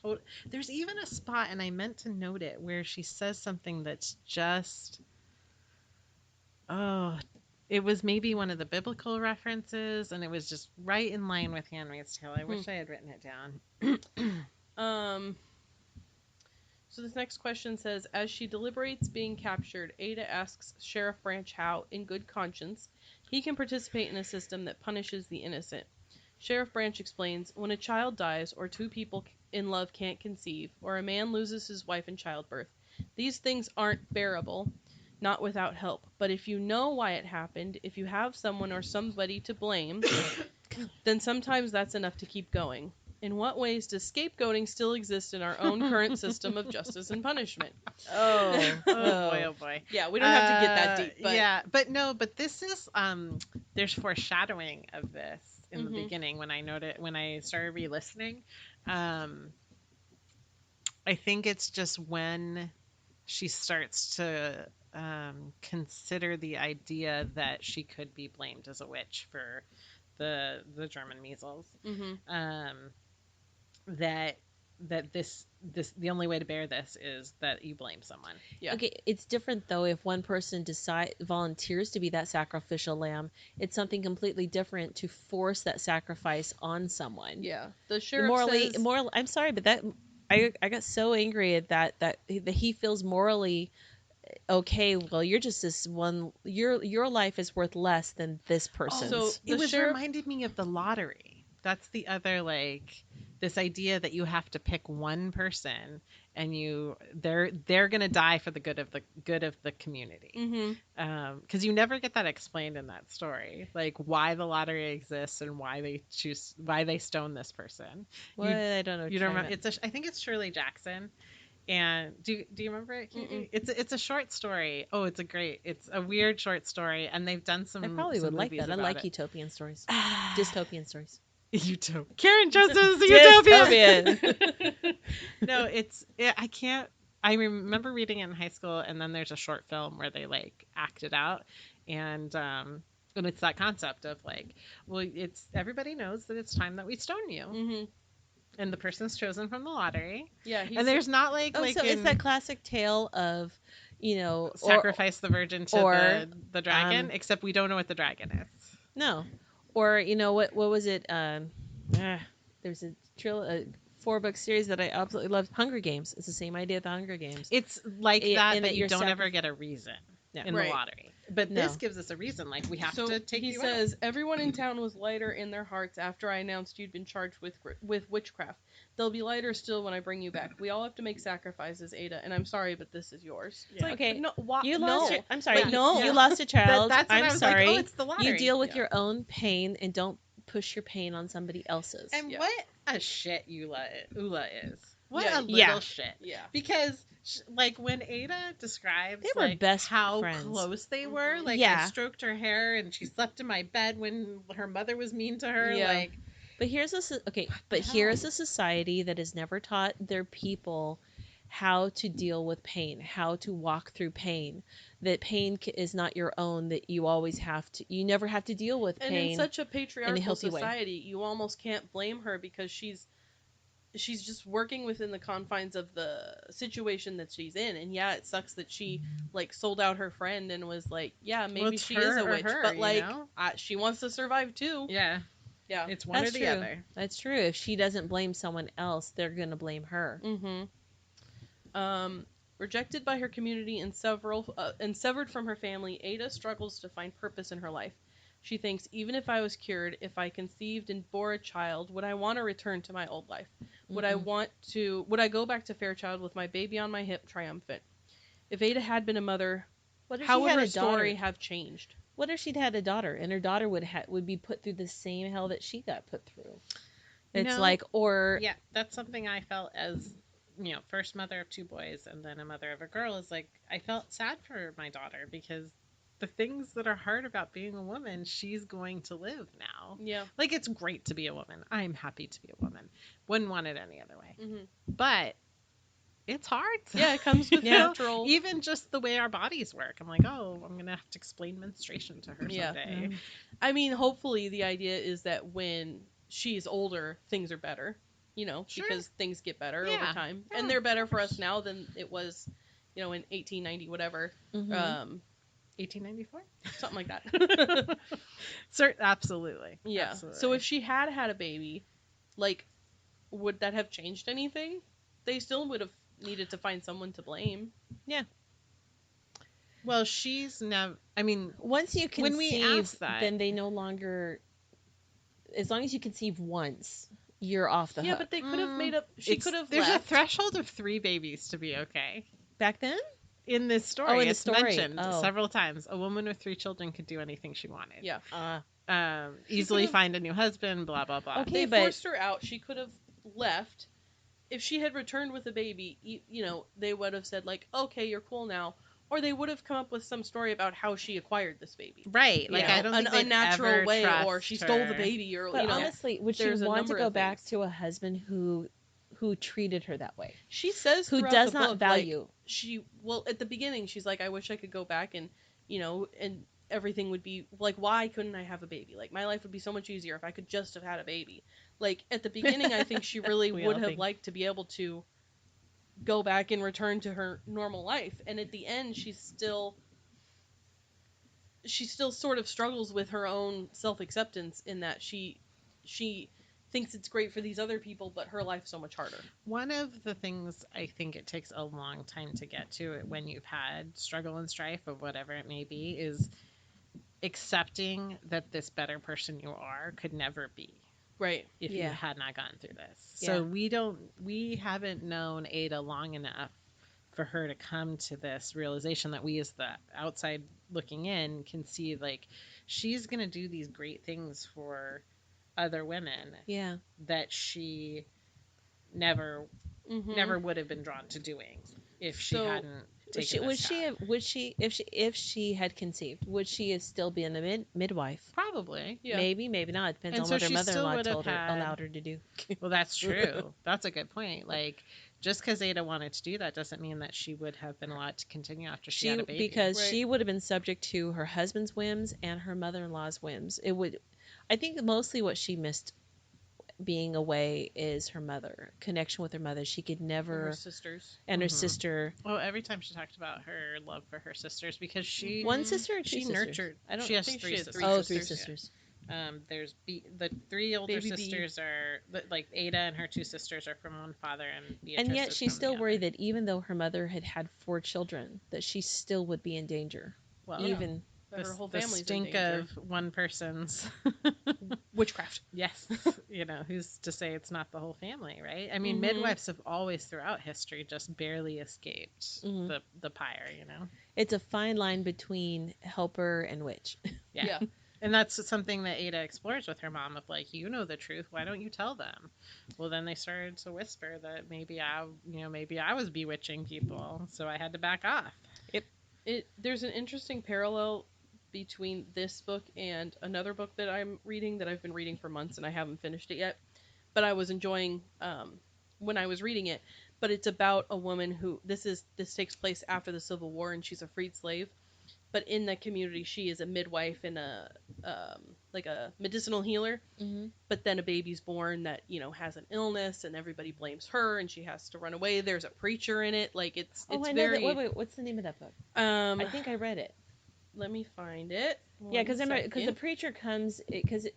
There's even a spot, and I meant to note it, where she says something that's just, it was maybe one of the biblical references, and it was just right in line with Handmaid's Tale. I wish I had written it down. So this next question says, as she deliberates being captured, Ada asks Sheriff Branch how, in good conscience, he can participate in a system that punishes the innocent. Sheriff Branch explains, when a child dies, or two people in love can't conceive, or a man loses his wife in childbirth, these things aren't bearable, not without help. But if you know why it happened, if you have someone or somebody to blame, then sometimes that's enough to keep going. In what ways does scapegoating still exist in our own current system of justice and punishment? Oh boy, oh boy. Yeah, we don't have to get that deep. But... Yeah, but this is, there's foreshadowing of this in the beginning when I started re-listening. I think it's just when she starts to consider the idea that she could be blamed as a witch for the German measles. Mm-hmm. That this the only way to bear this is that you blame someone. Yeah. Okay, it's different though if one person volunteers to be that sacrificial lamb. It's something completely different to force that sacrifice on someone. Yeah. The sheriff says I'm sorry, but that I got so angry at that he feels morally okay. Well, you're just this one. Your life is worth less than this person's. So It the was sheriff reminded me of the lottery. That's the other, like, this idea that you have to pick one person and they're gonna die for the good of the community. Mm-hmm. Because you never get that explained in that story, like why the lottery exists and why they stone this person. Well, I don't know. What You you're don't talking remember? I think it's Shirley Jackson. And do you remember it, Katie? It's a short story. Oh, it's a weird short story, and they've done some. I probably would like that. I like it. utopian stories, dystopian stories. Utopia. Karin just is utopia. No, I can't. I remember reading it in high school, and then there's a short film where they like act it out, and it's that concept of like, well, it's everybody knows that it's time that we stone you. Mm-hmm. And the person's chosen from the lottery. Yeah, and there's not so it's that classic tale of, sacrifice the virgin to the dragon, except we don't know what the dragon is. No, or what was it? There's a 4-book series that I absolutely loved. Hunger Games. It's the same idea. The Hunger Games. It's like that you don't ever get a reason in the lottery. But this gives us a reason. Like, we have to take you out. He says, everyone in town was lighter in their hearts after I announced you'd been charged with witchcraft. They'll be lighter still when I bring you back. We all have to make sacrifices, Ada, and I'm sorry, but this is yours. It's like, okay, no, you lost. I'm sorry. No, you lost a child. I'm sorry. Like, it's the lottery. You deal with your own pain and don't push your pain on somebody else's. And what a shit Ula is. What a little shit. Yeah. Because like when Ada describes they were best how friends. close they were, like I stroked her hair and she slept in my bed when her mother was mean to her. Yeah. Like, but here's here is a society that has never taught their people how to deal with pain, how to walk through pain. That pain is not your own. That you never have to deal with pain. And in such a patriarchal society, you almost can't blame her because she's just working within the confines of the situation that she's in. And yeah, it sucks that she like sold out her friend and was like, yeah, maybe she is a witch, but like she wants to survive too. Yeah. It's one or the other. That's true. If she doesn't blame someone else, they're gonna blame her. Rejected by her community and severed from her family, Ada struggles to find purpose in her life. She thinks, even if I was cured, if I conceived and bore a child, would I want to return to my old life? Would I go back to Fairchild with my baby on my hip, triumphant? If Ada had been a mother, how would her story have changed? What if she'd had a daughter, and her daughter would be put through the same hell that she got put through? Yeah, that's something I felt as, first mother of 2 boys and then a mother of a girl, is like, I felt sad for my daughter because the things that are hard about being a woman, she's going to live now. Yeah. Like, it's great to be a woman. I'm happy to be a woman. Wouldn't want it any other way. But it's hard. Yeah, it comes with natural. Even just the way our bodies work. I'm like, oh, I'm going to have to explain menstruation to her someday. I mean, hopefully the idea is that when she's older, things are better, because things get better over time. Yeah. And they're better for us now than it was, in 1890, whatever. 1894? Something like that. Absolutely. Yeah. Absolutely. So if she had had a baby, like, would that have changed anything? They still would have needed to find someone to blame. Yeah. Well, she's never... I mean... Once you conceive, then they no longer... As long as you conceive once, you're off the hook. Yeah, but they could have made up... She could have There's a threshold of 3 babies to be okay. Back then? In this story, it's mentioned several times. A woman with 3 children could do anything she wanted. Yeah. Easily find a new husband, blah, blah, blah. Okay, they forced her out. She could have left. If she had returned with a baby, they would have said, like, okay, you're cool now. Or they would have come up with some story about how she acquired this baby. Right. Like, I don't think an unnatural way, or she stole the baby, or, honestly, would she want to go back to a husband who treated her that way? She says who does not value. At the beginning, she's like, I wish I could go back and everything would be like, why couldn't I have a baby? Like, my life would be so much easier if I could just have had a baby. Like, at the beginning, I think she really would have liked to be able to go back and return to her normal life. And at the end, she still sort of struggles with her own self-acceptance in that she thinks it's great for these other people, but her life's so much harder. One of the things I think it takes a long time to get to when you've had struggle and strife of whatever it may be is accepting that this better person you are could never be. Right. If you had not gone through this. So we haven't known Ada long enough for her to come to this realization that we as the outside looking in can see, like, she's going to do these great things for other women. Yeah. That she never would have been drawn to doing if she hadn't taken this path. If she had conceived, would she have still been a midwife? Probably. Yeah. Maybe not. Depends on what her mother-in-law allowed her to do. Well, that's true. That's a good point. Like, just because Ada wanted to do that doesn't mean that she would have been allowed to continue after she had a baby. Because she would have been subject to her husband's whims and her mother-in-law's whims. I think mostly what she missed being away is her mother, connection with her mother. She could never, and her sisters, and her sister. Well, every time she talked about her love for her sisters, because one sister or two she sisters? Nurtured. I don't she has think three she had sisters. three three sisters. There's the three older Baby sisters are like Ada and her two sisters are from one father, and Beatrice and yet she's still the worried that even though her mother had 4 children, that she still would be in danger. Well, even her whole the family's stink in danger. of one person's witchcraft. Yes, who's to say it's not the whole family, right? I mean, midwives have always throughout history just barely escaped the pyre. It's a fine line between helper and witch. Yeah. And that's something that Ada explores with her mom of, like, you know the truth, why don't you tell them? Well, then they started to whisper that maybe I was bewitching people, so I had to back off. There's an interesting parallel between this book and another book that I'm reading that I've been reading for months and I haven't finished it yet, but I was enjoying when I was reading it. But it's about a woman who this takes place after the Civil War, and she's a freed slave. But in the community, she is a midwife and a medicinal healer. Mm-hmm. But then a baby's born that has an illness, and everybody blames her, and she has to run away. There's a preacher in it. Like it's very. Wait, what's the name of that book? I think I read it. Let me find it. Yeah, because the preacher comes because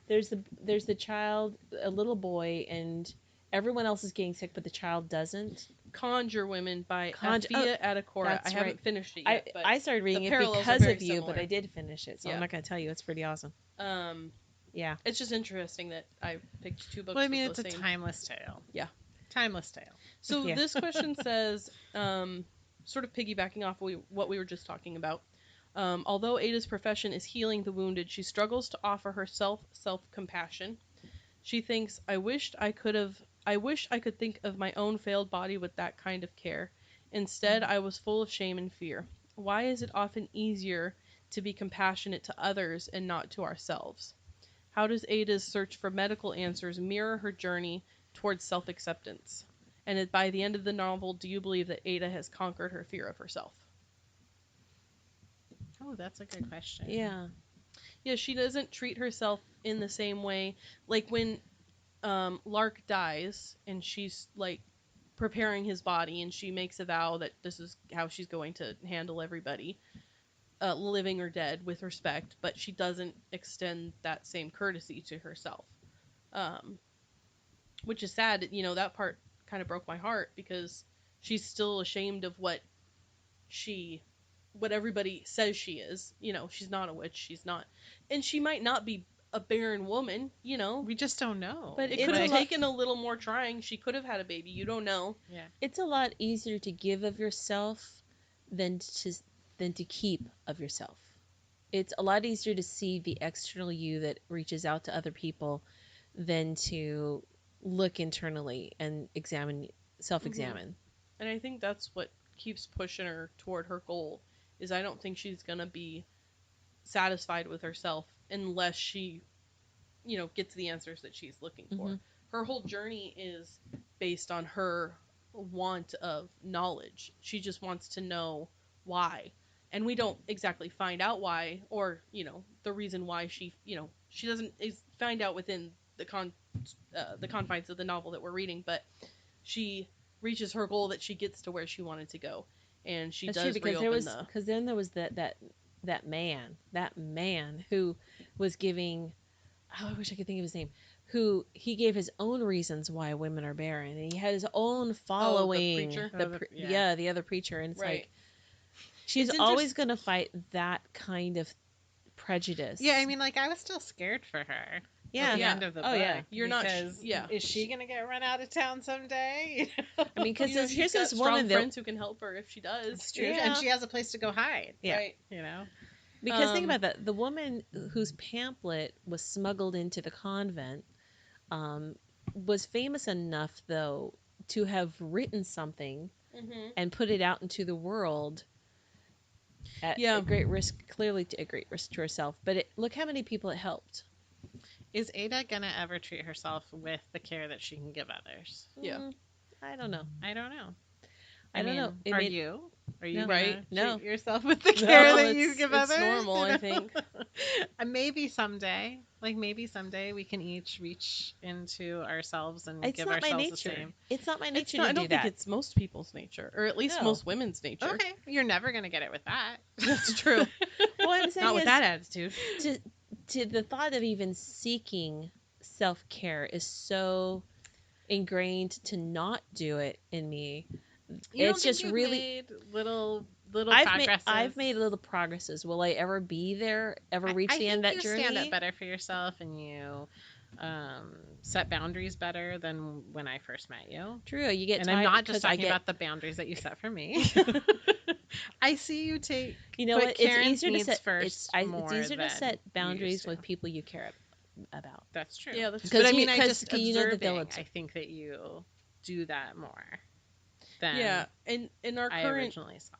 there's the child, a little boy, and everyone else is getting sick, but the child doesn't. Conjure Women by Afia Adekora. I haven't finished it yet. I started reading it because of you, but I did finish it, so I'm not going to tell you. It's pretty awesome. Yeah. It's just interesting that I picked 2 books. Well, I mean, it's a timeless tale. Yeah. Timeless tale. So this question says, sort of piggybacking off what we were just talking about, although Ada's profession is healing the wounded, she struggles to offer herself self-compassion. She thinks, I wish I could think of my own failed body with that kind of care. Instead, I was full of shame and fear. Why is it often easier to be compassionate to others and not to ourselves? How does Ada's search for medical answers mirror her journey towards self-acceptance? And by the end of the novel, do you believe that Ada has conquered her fear of herself? Oh, that's a good question. Yeah. Yeah, she doesn't treat herself in the same way. Like when Lark dies and she's like preparing his body and she makes a vow that this is how she's going to handle everybody, living or dead, with respect, but she doesn't extend that same courtesy to herself, which is sad. That part kind of broke my heart because she's still ashamed of what everybody says she is. She's not a witch, she's not, and she might not be a barren woman, We just don't know. But it could have taken a little more trying. She could have had a baby. You don't know. Yeah. It's a lot easier to give of yourself than to keep of yourself. It's a lot easier to see the external you that reaches out to other people than to look internally and self-examine. Mm-hmm. And I think that's what keeps pushing her toward her goal, is I don't think she's going to be satisfied with herself unless she gets the answers that she's looking for. Mm-hmm. Her whole journey is based on her want of knowledge. She just wants to know why. and we don't exactly find out why, or the reason why she doesn't find out within the confines of the novel that we're reading, but she reaches her goal that she gets to where she wanted to go, and she does reopen because then there was that man who was giving, oh, I wish I could think of his name, who he gave his own reasons why women are barren, and he had his own following. The preacher? The other preacher, and it's Right. like she's always going to fight that kind of prejudice. Yeah, I mean, like, I was still scared for her. At the end of the book. Yeah. You're not. Yeah. Is she gonna get run out of town someday? I mean, because here's this woman friends who can help her if she does. It's true, and she has a place to go hide. Yeah. Right. Because think about that. The woman whose pamphlet was smuggled into the convent was famous enough, though, to have written something and put it out into the world at a great risk, clearly a great risk to herself. But look how many people it helped. Is Ada gonna ever treat herself with the care that she can give others? Yeah. I don't know. I don't know. I don't know. Are you? Are you no. treat yourself with the care that you give it's others? It's normal, I think. Maybe someday we can each reach into ourselves and give ourselves the same. It's not my nature to do that. I don't think it's most people's nature, or at least most women's nature. Okay, you're never gonna get it with that. That's true. Well, I'm saying not with that attitude. To the thought of even seeking self-care is so ingrained to not do it in me. It's just really made little progresses. I've made little progresses. Will I ever be there? Ever reach the end of that journey? You stand up better for yourself, and you set boundaries better than when I first met you. True, you get. And I'm not just talking about the boundaries that you set for me. I see you take. You know what? Karen's it's easier to set first. It's easier to set boundaries with people you care about. That's true. Yeah, that's true. But I mean, I just observing. I think that you do that more. Than and in our current, I originally saw.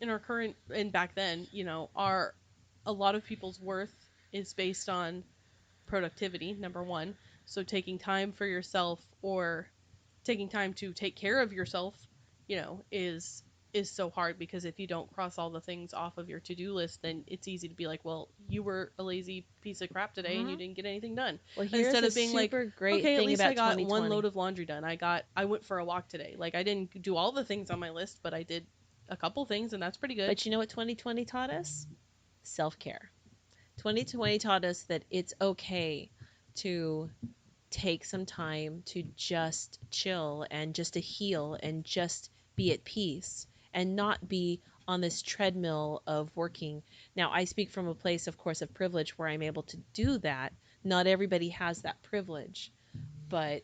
In our current, and back then, a lot of people's worth is based on productivity, number one. So taking time for yourself, or taking time to take care of yourself, is so hard, because if you don't cross all the things off of your to-do list, then it's easy to be like, well, you were a lazy piece of crap today and you didn't get anything done. Well, instead of being like, great okay, at least I got one load of laundry done. I went for a walk today. Like, I didn't do all the things on my list, but I did a couple things, and that's pretty good. But you know what 2020 taught us? Self-care. 2020 taught us that it's okay to take some time to just chill and just to heal and just be at peace and not be on this treadmill of working. Now, I speak from a place, of course, of privilege where I'm able to do that. Not everybody has that privilege, but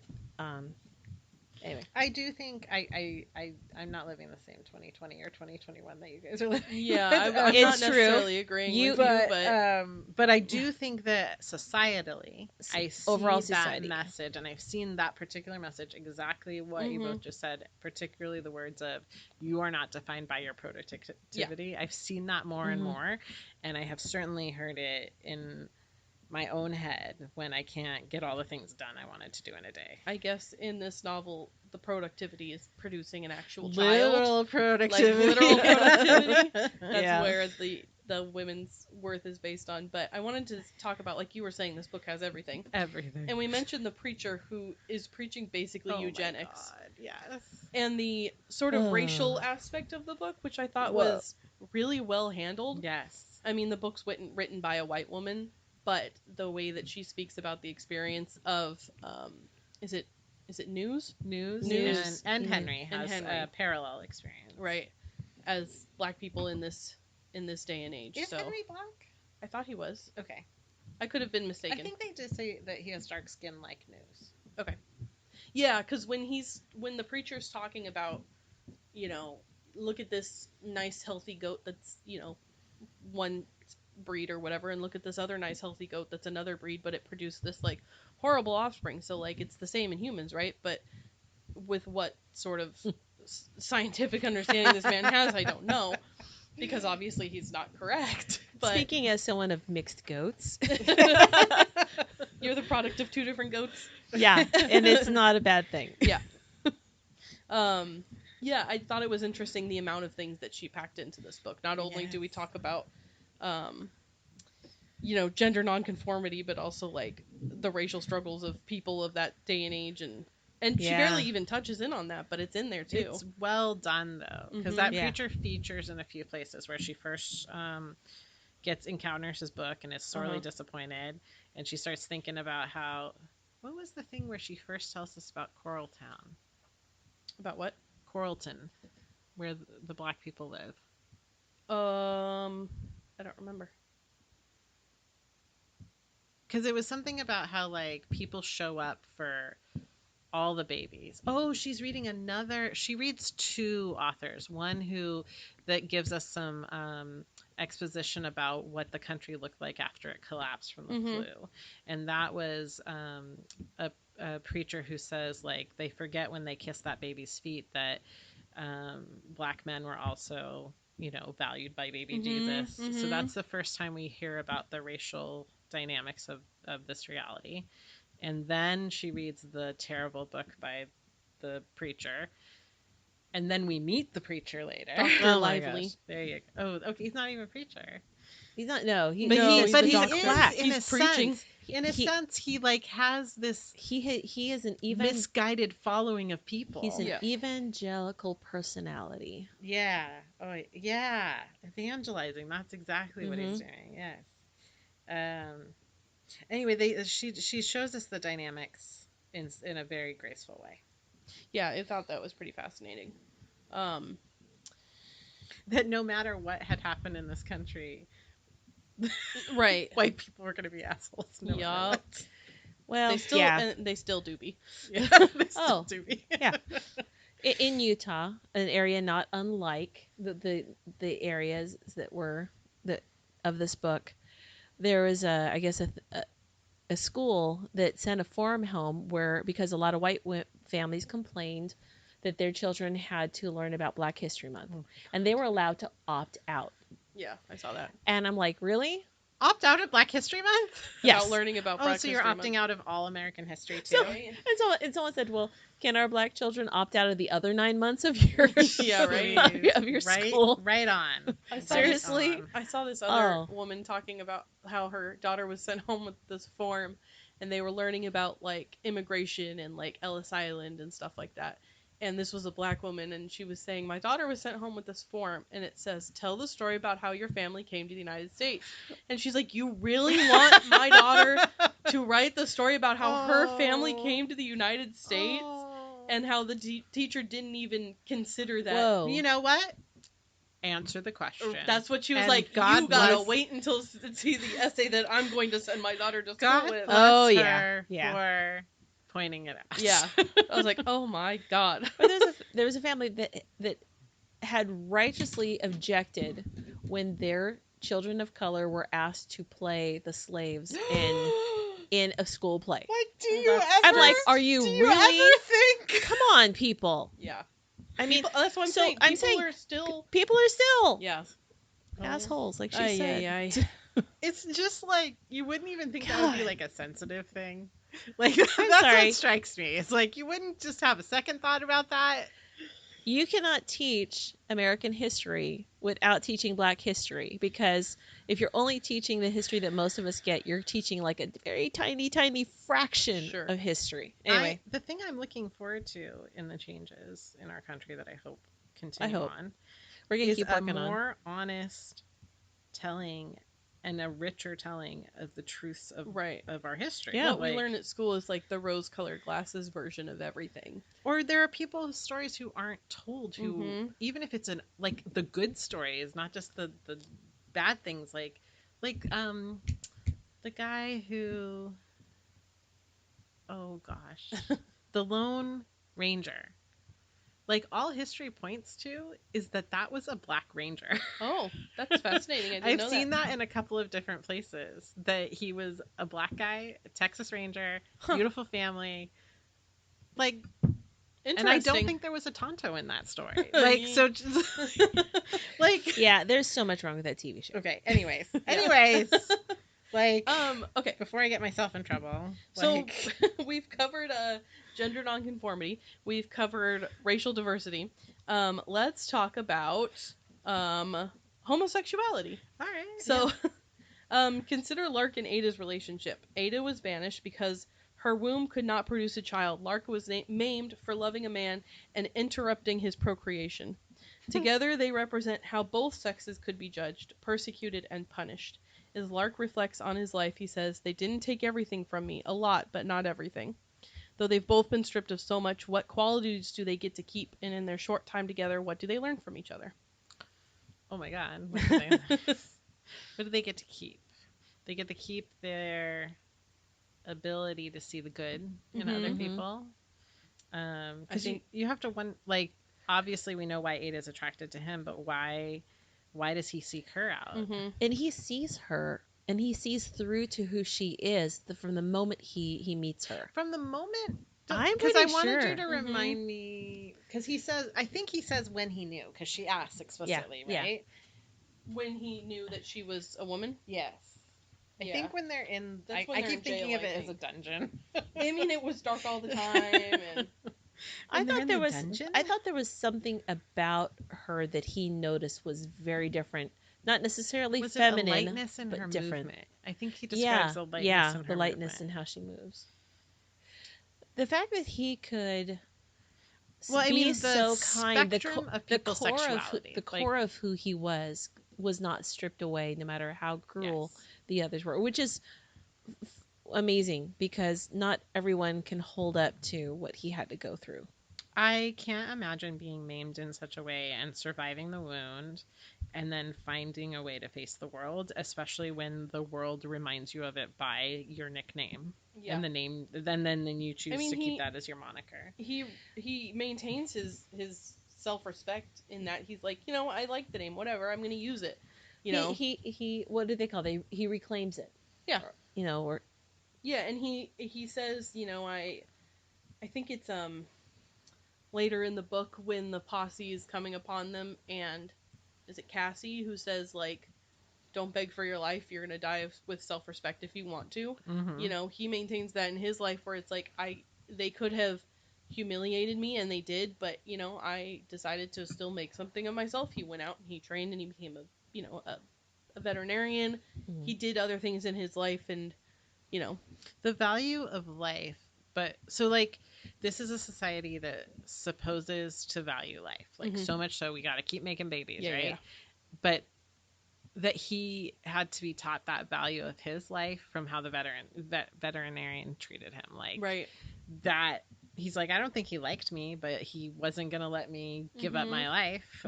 anyway. I do think I'm not living the same 2020 or 2021 that you guys are living. Yeah, I'm not necessarily agreeing with you, but I do think that societally, I see overall that society message, and I've seen that particular message, exactly what you both just said, particularly the words of, you are not defined by your productivity. Yeah. I've seen that more and more, and I have certainly heard it in my own head when I can't get all the things done I wanted to do in a day. I guess in this novel, the productivity is producing an actual literal child. Productivity. Like, literal productivity. That's where the women's worth is based on. But I wanted to talk about, like you were saying, this book has everything. Everything. And we mentioned the preacher who is preaching basically eugenics. My God, yes. And the sort of racial aspect of the book, which I thought was really well handled. Yes. I mean, the book's written by a white woman, but the way that she speaks about the experience of, is it News? News. And Henry has a parallel experience. Right. As black people in this day and age. Is Henry black? I thought he was. Okay. I could have been mistaken. I think they did say that he has dark skin like News. Okay. Yeah, because when the preacher's talking about, look at this nice healthy goat that's, one breed or whatever, and look at this other nice healthy goat that's another breed, but it produced this like horrible offspring. So like it's the same in humans, right? But with what sort of scientific understanding this man has, I don't know, because obviously he's not correct. But speaking as someone of mixed goats, you're the product of two different goats. Yeah, and it's not a bad thing. Yeah. Yeah, I thought it was interesting the amount of things that she packed into this book. Not only do we talk about, gender nonconformity, but also like the racial struggles of people of that day and age, and she barely even touches in on that, but it's in there too. It's well done though, because that preacher features in a few places where she first encounters his book and is sorely disappointed, and she starts thinking about what was the thing where she first tells us about Coraltown? About what? Coralton, where the black people live. I don't remember. Because it was something about how like people show up for all the babies. Oh, she reads two authors. One that gives us some exposition about what the country looked like after it collapsed from the flu. And that was a preacher who says like they forget when they kiss that baby's feet that black men were also, valued by baby Jesus. So that's the first time we hear about the racial dynamics of this reality. And then she reads the terrible book by the preacher. And then we meet the preacher later. Dr. Lively. There you go. Oh, okay. He's not even a preacher. He's not. No, he's quack. He's preaching. In a sense, he like has this. He is an misguided following of people. He's an evangelical personality. Yeah. Oh, yeah. Evangelizing. That's exactly what he's doing. Yes. Anyway, she shows us the dynamics in a very graceful way. Yeah, I thought that was pretty fascinating. That no matter what had happened in this country, right, white people were going to be assholes. No yup. Well, they still do be. Yeah, they still do be. Yeah. In Utah, an area not unlike the areas that were of this book, there was a school that sent a form home because a lot of white families complained that their children had to learn about Black History Month, and they were allowed to opt out. Yeah, I saw that. And I'm like, really? Opt out of Black History Month? Yes. About learning about Black History Month. So you're opting out of all American history too? And someone said, well, can our Black children opt out of the other 9 months of your of your school? Right on. Seriously? I saw this other woman talking about how her daughter was sent home with this form, and they were learning about like immigration and like Ellis Island and stuff like that. And this was a Black woman, and she was saying, my daughter was sent home with this form, and it says, tell the story about how your family came to the United States. And she's like, you really want my daughter to write the story about how her family came to the United States? And how the teacher didn't even consider that. Whoa. You know what? Answer the question. That's what she was like, you gotta wait until see the essay that I'm going to send my daughter to school with. For pointing it out. Yeah. I was like, oh my God. There was a family that had righteously objected when their children of color were asked to play the slaves in a school play. Like, I'm like, are you really? Ever think? Come on, people. Yeah. I mean, that's what I'm saying. People are still yeah, assholes, like she said. It's just like you wouldn't even think that would be like a sensitive thing. Like that's what strikes me. It's like you wouldn't just have a second thought about that. You cannot teach American history without teaching Black history, because if you're only teaching the history that most of us get, you're teaching like a very tiny, tiny fraction of history. Anyway, the thing I'm looking forward to in the changes in our country that I hope continue on, we're gonna keep working on a more honest telling and a richer telling of the truths of our history. Yeah, what we learn at school is like the rose-colored glasses version of everything. Or there are people's stories who aren't told, who even if it's like the good stories, not just the bad things, like the guy who, oh gosh, the Lone Ranger. Like, all history points to is that was a Black Ranger. Oh, that's fascinating. I've seen that in a couple of different places, that he was a Black guy, a Texas Ranger, beautiful family. Like, and I don't think there was a Tonto in that story. Like, so just, like... Yeah, there's so much wrong with that TV show. Okay, anyways. Like, okay. Before I get myself in trouble. So, we've covered gender nonconformity. We've covered racial diversity. let's talk about homosexuality. All right. So, consider Lark and Ada's relationship. Ada was banished because her womb could not produce a child. Lark was maimed for loving a man and interrupting his procreation. Together, they represent how both sexes could be judged, persecuted, and punished. As Lark reflects on his life, he says, "They didn't take everything from me, a lot, but not everything. Though they've both been stripped of so much, what qualities do they get to keep? And in their short time together, what do they learn from each other?" Oh my God. What do they get to keep? They get to keep their ability to see the good in other people. Because you have to obviously we know why Ada's attracted to him, but why does he seek her out? And he sees her, and he sees through to who she is from the moment he meets her. From the moment, I'm because pretty I wanted sure. you to remind me, because I think he says when he knew, because she asks explicitly, Yeah. right? When he knew that she was a woman? Yes. I think when they're in, I keep thinking of it as a dungeon. I mean, it was dark all the time, and I thought there was something about her that he noticed was very different. Not necessarily was feminine, it a lightness in but her different. Movement? I think he describes the lightness in her the lightness movement. in how she moves. The fact that he could the so kind, sexuality. The core of who he was not stripped away, no matter how cruel the others were, which is amazing because not everyone can hold up to what he had to go through. I can't imagine being maimed in such a way and surviving the wound and then finding a way to face the world, especially when the world reminds you of it by your nickname. Yeah. And the name, then you choose to keep that as your moniker. He maintains his self-respect in that he's like, I like the name, whatever, I'm going to use it. He what do they call it? He reclaims it. Yeah. Or yeah, and he says, I think it's later in the book when the posse is coming upon them, and is it Cassie who says, like, don't beg for your life, you're gonna die with self-respect if you want to. Mm-hmm. He maintains that in his life, where it's like, they could have humiliated me, and they did, but I decided to still make something of myself. He went out and he trained, and he became a veterinarian. Mm-hmm. He did other things in his life, and the value of life. But so, like, this is a society that supposes to value life, like, so much so we got to keep making babies, right? Yeah. But that he had to be taught that value of his life from how the veterinarian treated him, like, right, that he's like, I don't think he liked me, but he wasn't gonna let me give up my life.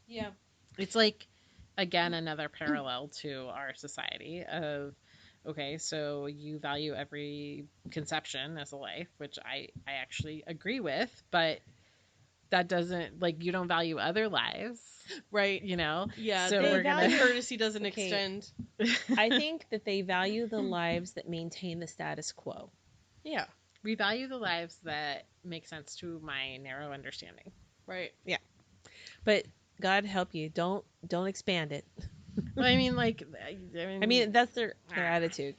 Yeah, it's like, again, another parallel to our society of, okay, so you value every conception as a life, which I actually agree with, but that doesn't, like, you don't value other lives, right? Yeah. So we're gonna courtesy doesn't extend. I think that they value the lives that maintain the status quo. Yeah, we value the lives that make sense to my narrow understanding. Right. Yeah, but God help you, don't expand it. Well, I mean, like, that's their attitude.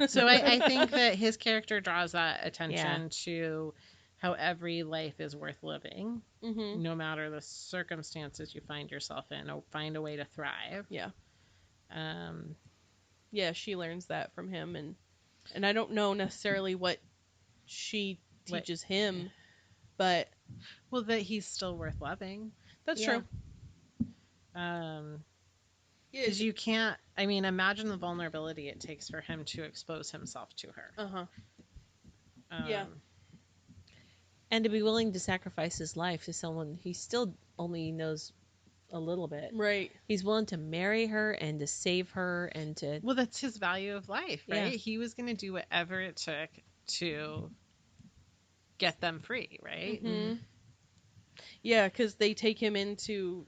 So I think that his character draws that attention to how every life is worth living, no matter the circumstances you find yourself in, or find a way to thrive. Yeah. Yeah, she learns that from him, and I don't know necessarily what she teaches him, but that he's still worth loving. That's true. Because you can't, imagine the vulnerability it takes for him to expose himself to her. Yeah. And to be willing to sacrifice his life to someone he still only knows a little bit. Right. He's willing to marry her and to save her and to... Well, that's his value of life, right? Yeah. He was going to do whatever it took to get them free, right? Mm-hmm. Yeah, because they take him into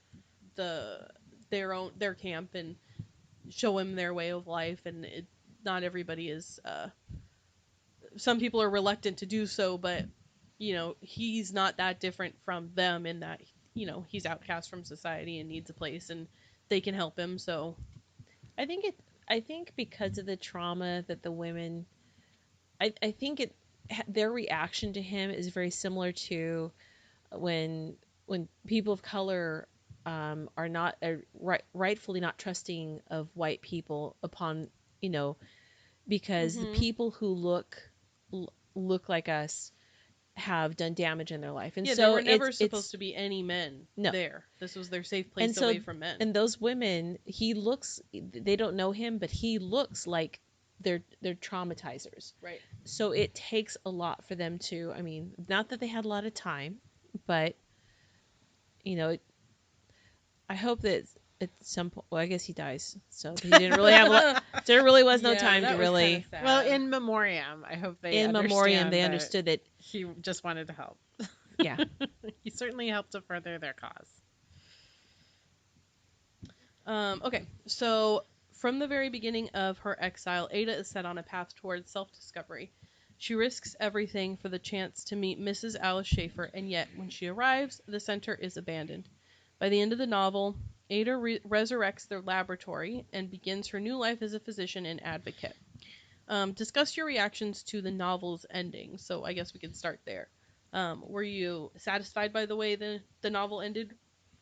their camp and show him their way of life, and not everybody is. Some people are reluctant to do so, but he's not that different from them in that he's outcast from society and needs a place, and they can help him. So, I think because of the trauma that the women, I think their reaction to him is very similar to when when people of color are not rightfully not trusting of white people upon, you know, because the people who look like us have done damage in their life. And yeah, so there were never it's supposed to be any men no. there. This was their safe And place so away from men. and those women, they don't know him, but he looks like they're traumatizers. Right. So it takes a lot for them to, I mean, not that they had a lot of time, but you know, I hope that at some point, well, I guess he dies, so he didn't really have a lot. There really was no Yeah, time that to was really. kinda sad. Well, in memoriam, I hope they In memoriam, they that understood that he just wanted to help. yeah. He certainly helped to further their cause. Okay, so from the very beginning of her exile, Ada is set on a path towards self-discovery. She risks everything for the chance to meet Mrs. Alice Schaefer, and yet, when she arrives, the center is abandoned. By the end of the novel, Ada resurrects their laboratory and begins her new life as a physician and advocate. Discuss your reactions to the novel's ending. So I guess we can start there. Were you satisfied by the way the novel ended?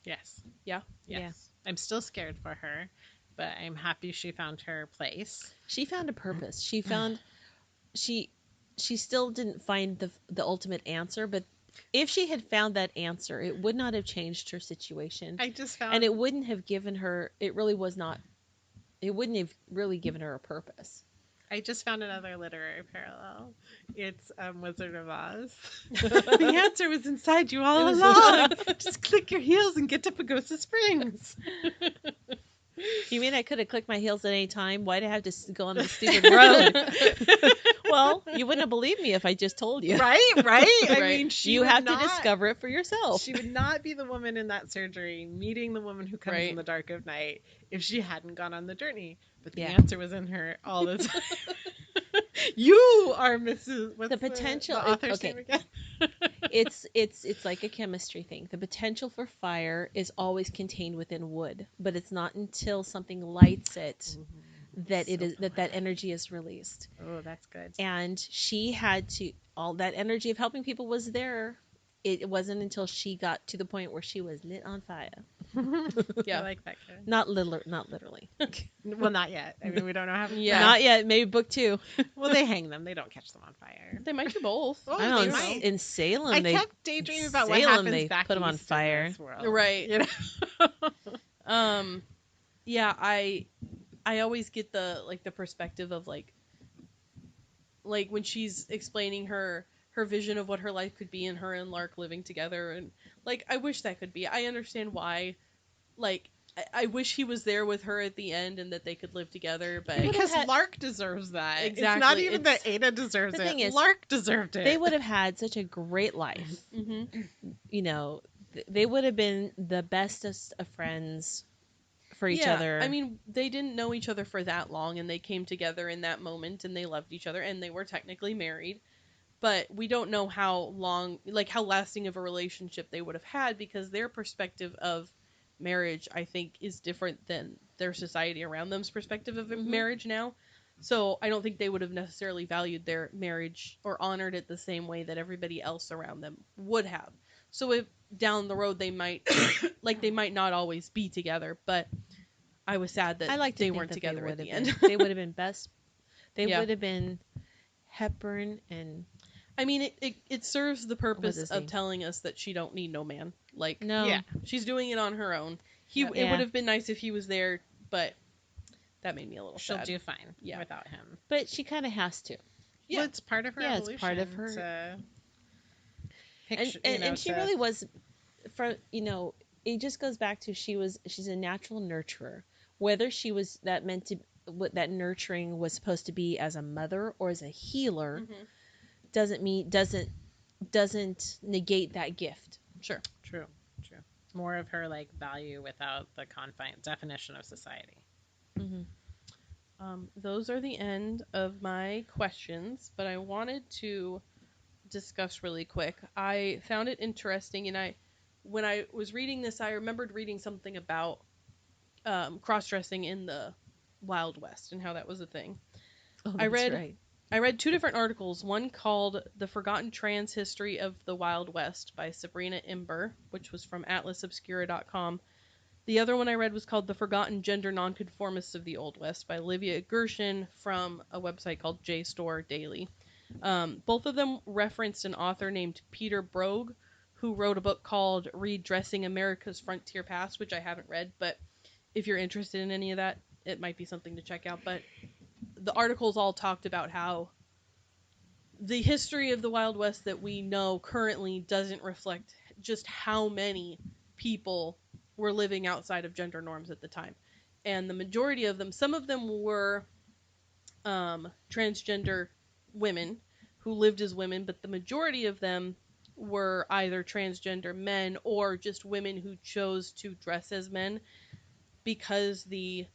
Yes. Yeah? Yes. Yeah. I'm still scared for her, but I'm happy she found her place. She found a purpose. She found she still didn't find the ultimate answer, but if she had found that answer, it would not have changed her situation. I just found, and it wouldn't have given her. It really was not. It wouldn't have really given her a purpose. I just found another literary parallel. It's Wizard of Oz. The answer was inside you all along. Just click your heels and get to Pagosa Springs. You mean I could have clicked my heels at any time? Why'd I have to go on this stupid road? Well, you wouldn't have believed me if I just told you. Right? I Right. mean, You have to discover it for yourself. She would not be the woman in that surgery meeting the woman who comes Right. in the dark of night if she hadn't gone on the journey. But the Yeah. answer was in her all the time. You are Mrs. What's The potential- the author's okay. name again? It's like a chemistry thing. The potential for fire is always contained within wood, but it's not until something lights it that So it is that energy is released. Oh, that's good. And she had to, all that energy of helping people was there. It wasn't until she got to the point where she was lit on fire. Yeah. I like that, Karin. Not literally. Well, not yet. I mean, we don't know how. Yeah. Not yet. Maybe book 2. Well, they hang them. They don't catch them on fire. They might do both. Oh, I don't they know. might. In Salem, I they kept daydreaming about what Salem, happens they back put 'em on east in fire. this world. Right. You know? Yeah, I always get the perspective of like when she's explaining her vision of what her life could be and her and Lark living together, and like I wish that could be. I understand why, like I wish he was there with her at the end and that they could live together, but Because Lark deserves that. Exactly. It's not even that Ada deserves The it. thing is, Lark deserved it. they would have had such a great life. You know, they would have been the bestest of friends for each other. I mean, they didn't know each other for that long, and they came together in that moment, and they loved each other, and they were technically married. But we don't know how long, like how lasting of a relationship they would have had, because their perspective of marriage, I think, is different than their society around them's perspective of marriage now. So I don't think they would have necessarily valued their marriage or honored it the same way that everybody else around them would have. So if down the road they might they might not always be together, but I was sad that I like to they think weren't that together they at the would end. have been. They would have been best. They Yeah. would have been Hepburn and. I mean, it serves the purpose his of name? telling us that she don't need no man. Like, No. Yeah. she's doing it on her own. It Yeah. would have been nice if he was there, but that made me a little She'll sad. do fine Yeah. without him. But she kind of has to. Yeah. Well, it's part of her Yeah, it's evolution. part of her- To And picture, and she really was, for it just goes back to she's a natural nurturer. Whether she was that meant to what that nurturing was supposed to be as a mother or as a healer doesn't negate that gift. Sure. True. More of her like value without the definition of society. Those are the end of my questions, but I wanted to discuss really quick. I found it interesting, and when I was reading this, I remembered reading something about cross-dressing in the Wild West and how that was a thing. Oh, I that's read right. I read 2 different articles. One called The Forgotten Trans History of the Wild West by Sabrina Imber, which was from atlasobscura.com. The other one I read was called The Forgotten Gender Nonconformists of the Old West by Olivia Gershon from a website called JSTOR Daily. Both of them referenced an author named Peter Brogue, who wrote a book called Redressing America's Frontier Past, which I haven't read, but if you're interested in any of that, it might be something to check out. But the articles all talked about how the history of the Wild West that we know currently doesn't reflect just how many people were living outside of gender norms at the time. And the majority of them, some of them were transgender women who lived as women, but the majority of them were either transgender men or just women who chose to dress as men because the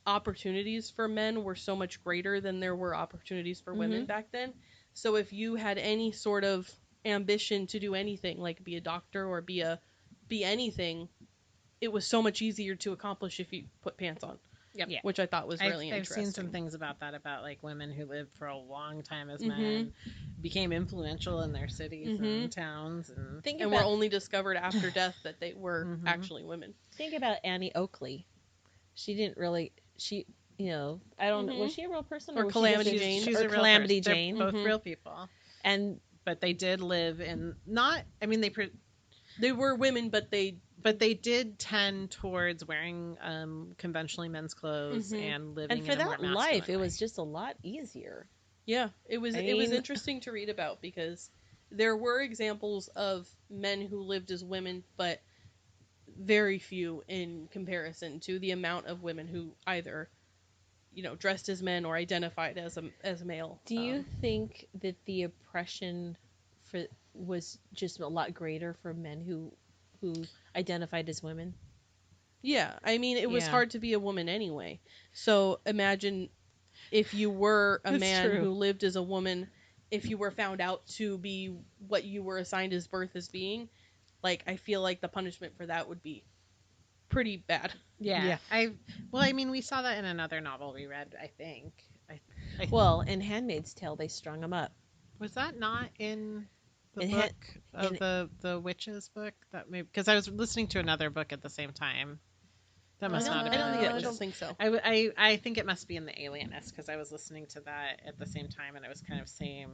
opportunities for men were so much greater than there were opportunities for women back then. So if you had any sort of ambition to do anything, like be a doctor or be anything, it was so much easier to accomplish if you put pants on. Yep. Yeah. Which I thought was really interesting. I've seen some things about that, about like women who lived for a long time as men, became influential in their cities and towns, and were only discovered after death that they were actually women. Think about Annie Oakley. She didn't really, I don't know, was she a real person? Or Calamity Jane. She's or a real Calamity person. Jane. They're both real people. But they did live in, they were women, but they did tend towards wearing conventionally men's clothes and living and for in a more that life, way. It was just a lot easier. Yeah, it was interesting to read about because there were examples of men who lived as women, but very few in comparison to the amount of women who either, dressed as men or identified as a male. Do you think that the oppression was just a lot greater for men who identified as women? Yeah, I mean, it was hard to be a woman anyway. So imagine if you were a man who lived as a woman, if you were found out to be what you were assigned as birth as being, like, I feel like the punishment for that would be pretty bad. Yeah. We saw that in another novel we read, I think. Well, in Handmaid's Tale, they strung them up. Was that not in the book of the witches book? That maybe, because I was listening to another book at the same time. That must not have been. I don't think so. I think it must be in the Alienist, because I was listening to that at the same time, and it was kind of same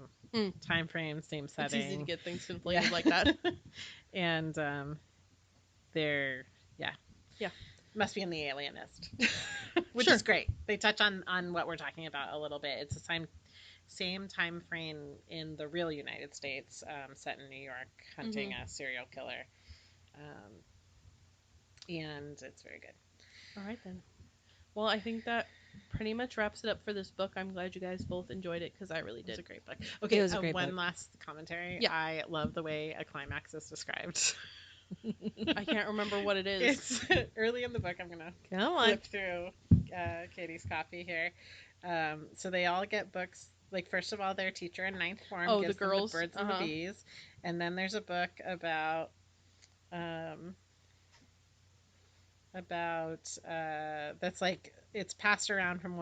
time frame, same setting. It's easy to get things conflated like that. And they're must be in the Alienist, which is great. They touch on what we're talking about a little bit. It's the same time frame in the real United States, set in New York, hunting a serial killer, and it's very good. All right, then. Well, I think that pretty much wraps it up for this book. I'm glad you guys both enjoyed it, because I really did. It was a great book. Okay, it was a great one book. last commentary. Yeah. I love the way a climax is described. I can't remember what it is. It's early in the book. I'm going to flip through Katie's copy here. So they all get books. Like, first of all, their teacher in ninth form gives the girls. them the birds and the bees. And then there's a book about that's like, it's passed around from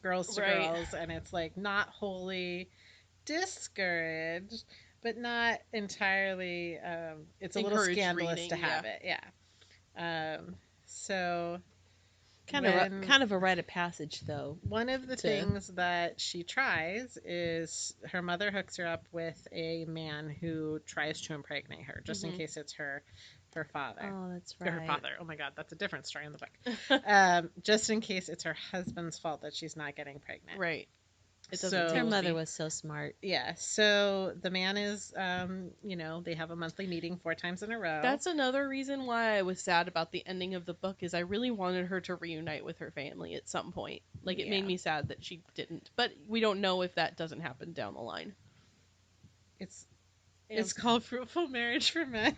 girls to girls, and it's like not wholly discouraged, but not entirely, it's a little scandalous to have it. So kind of a rite of passage, though. One of the things that she tries is her mother hooks her up with a man who tries to impregnate her, just in case it's her father. Oh, that's right. Her father. Oh my God, that's a different story in the book. Just in case it's her husband's fault that she's not getting pregnant. Right. Her mother was so smart. Yeah. So the man is, they have a monthly meeting 4 times in a row. That's another reason why I was sad about the ending of the book, is I really wanted her to reunite with her family at some point. Like, it made me sad that she didn't. But we don't know if that doesn't happen down the line. It's called Fruitful Marriage for Men.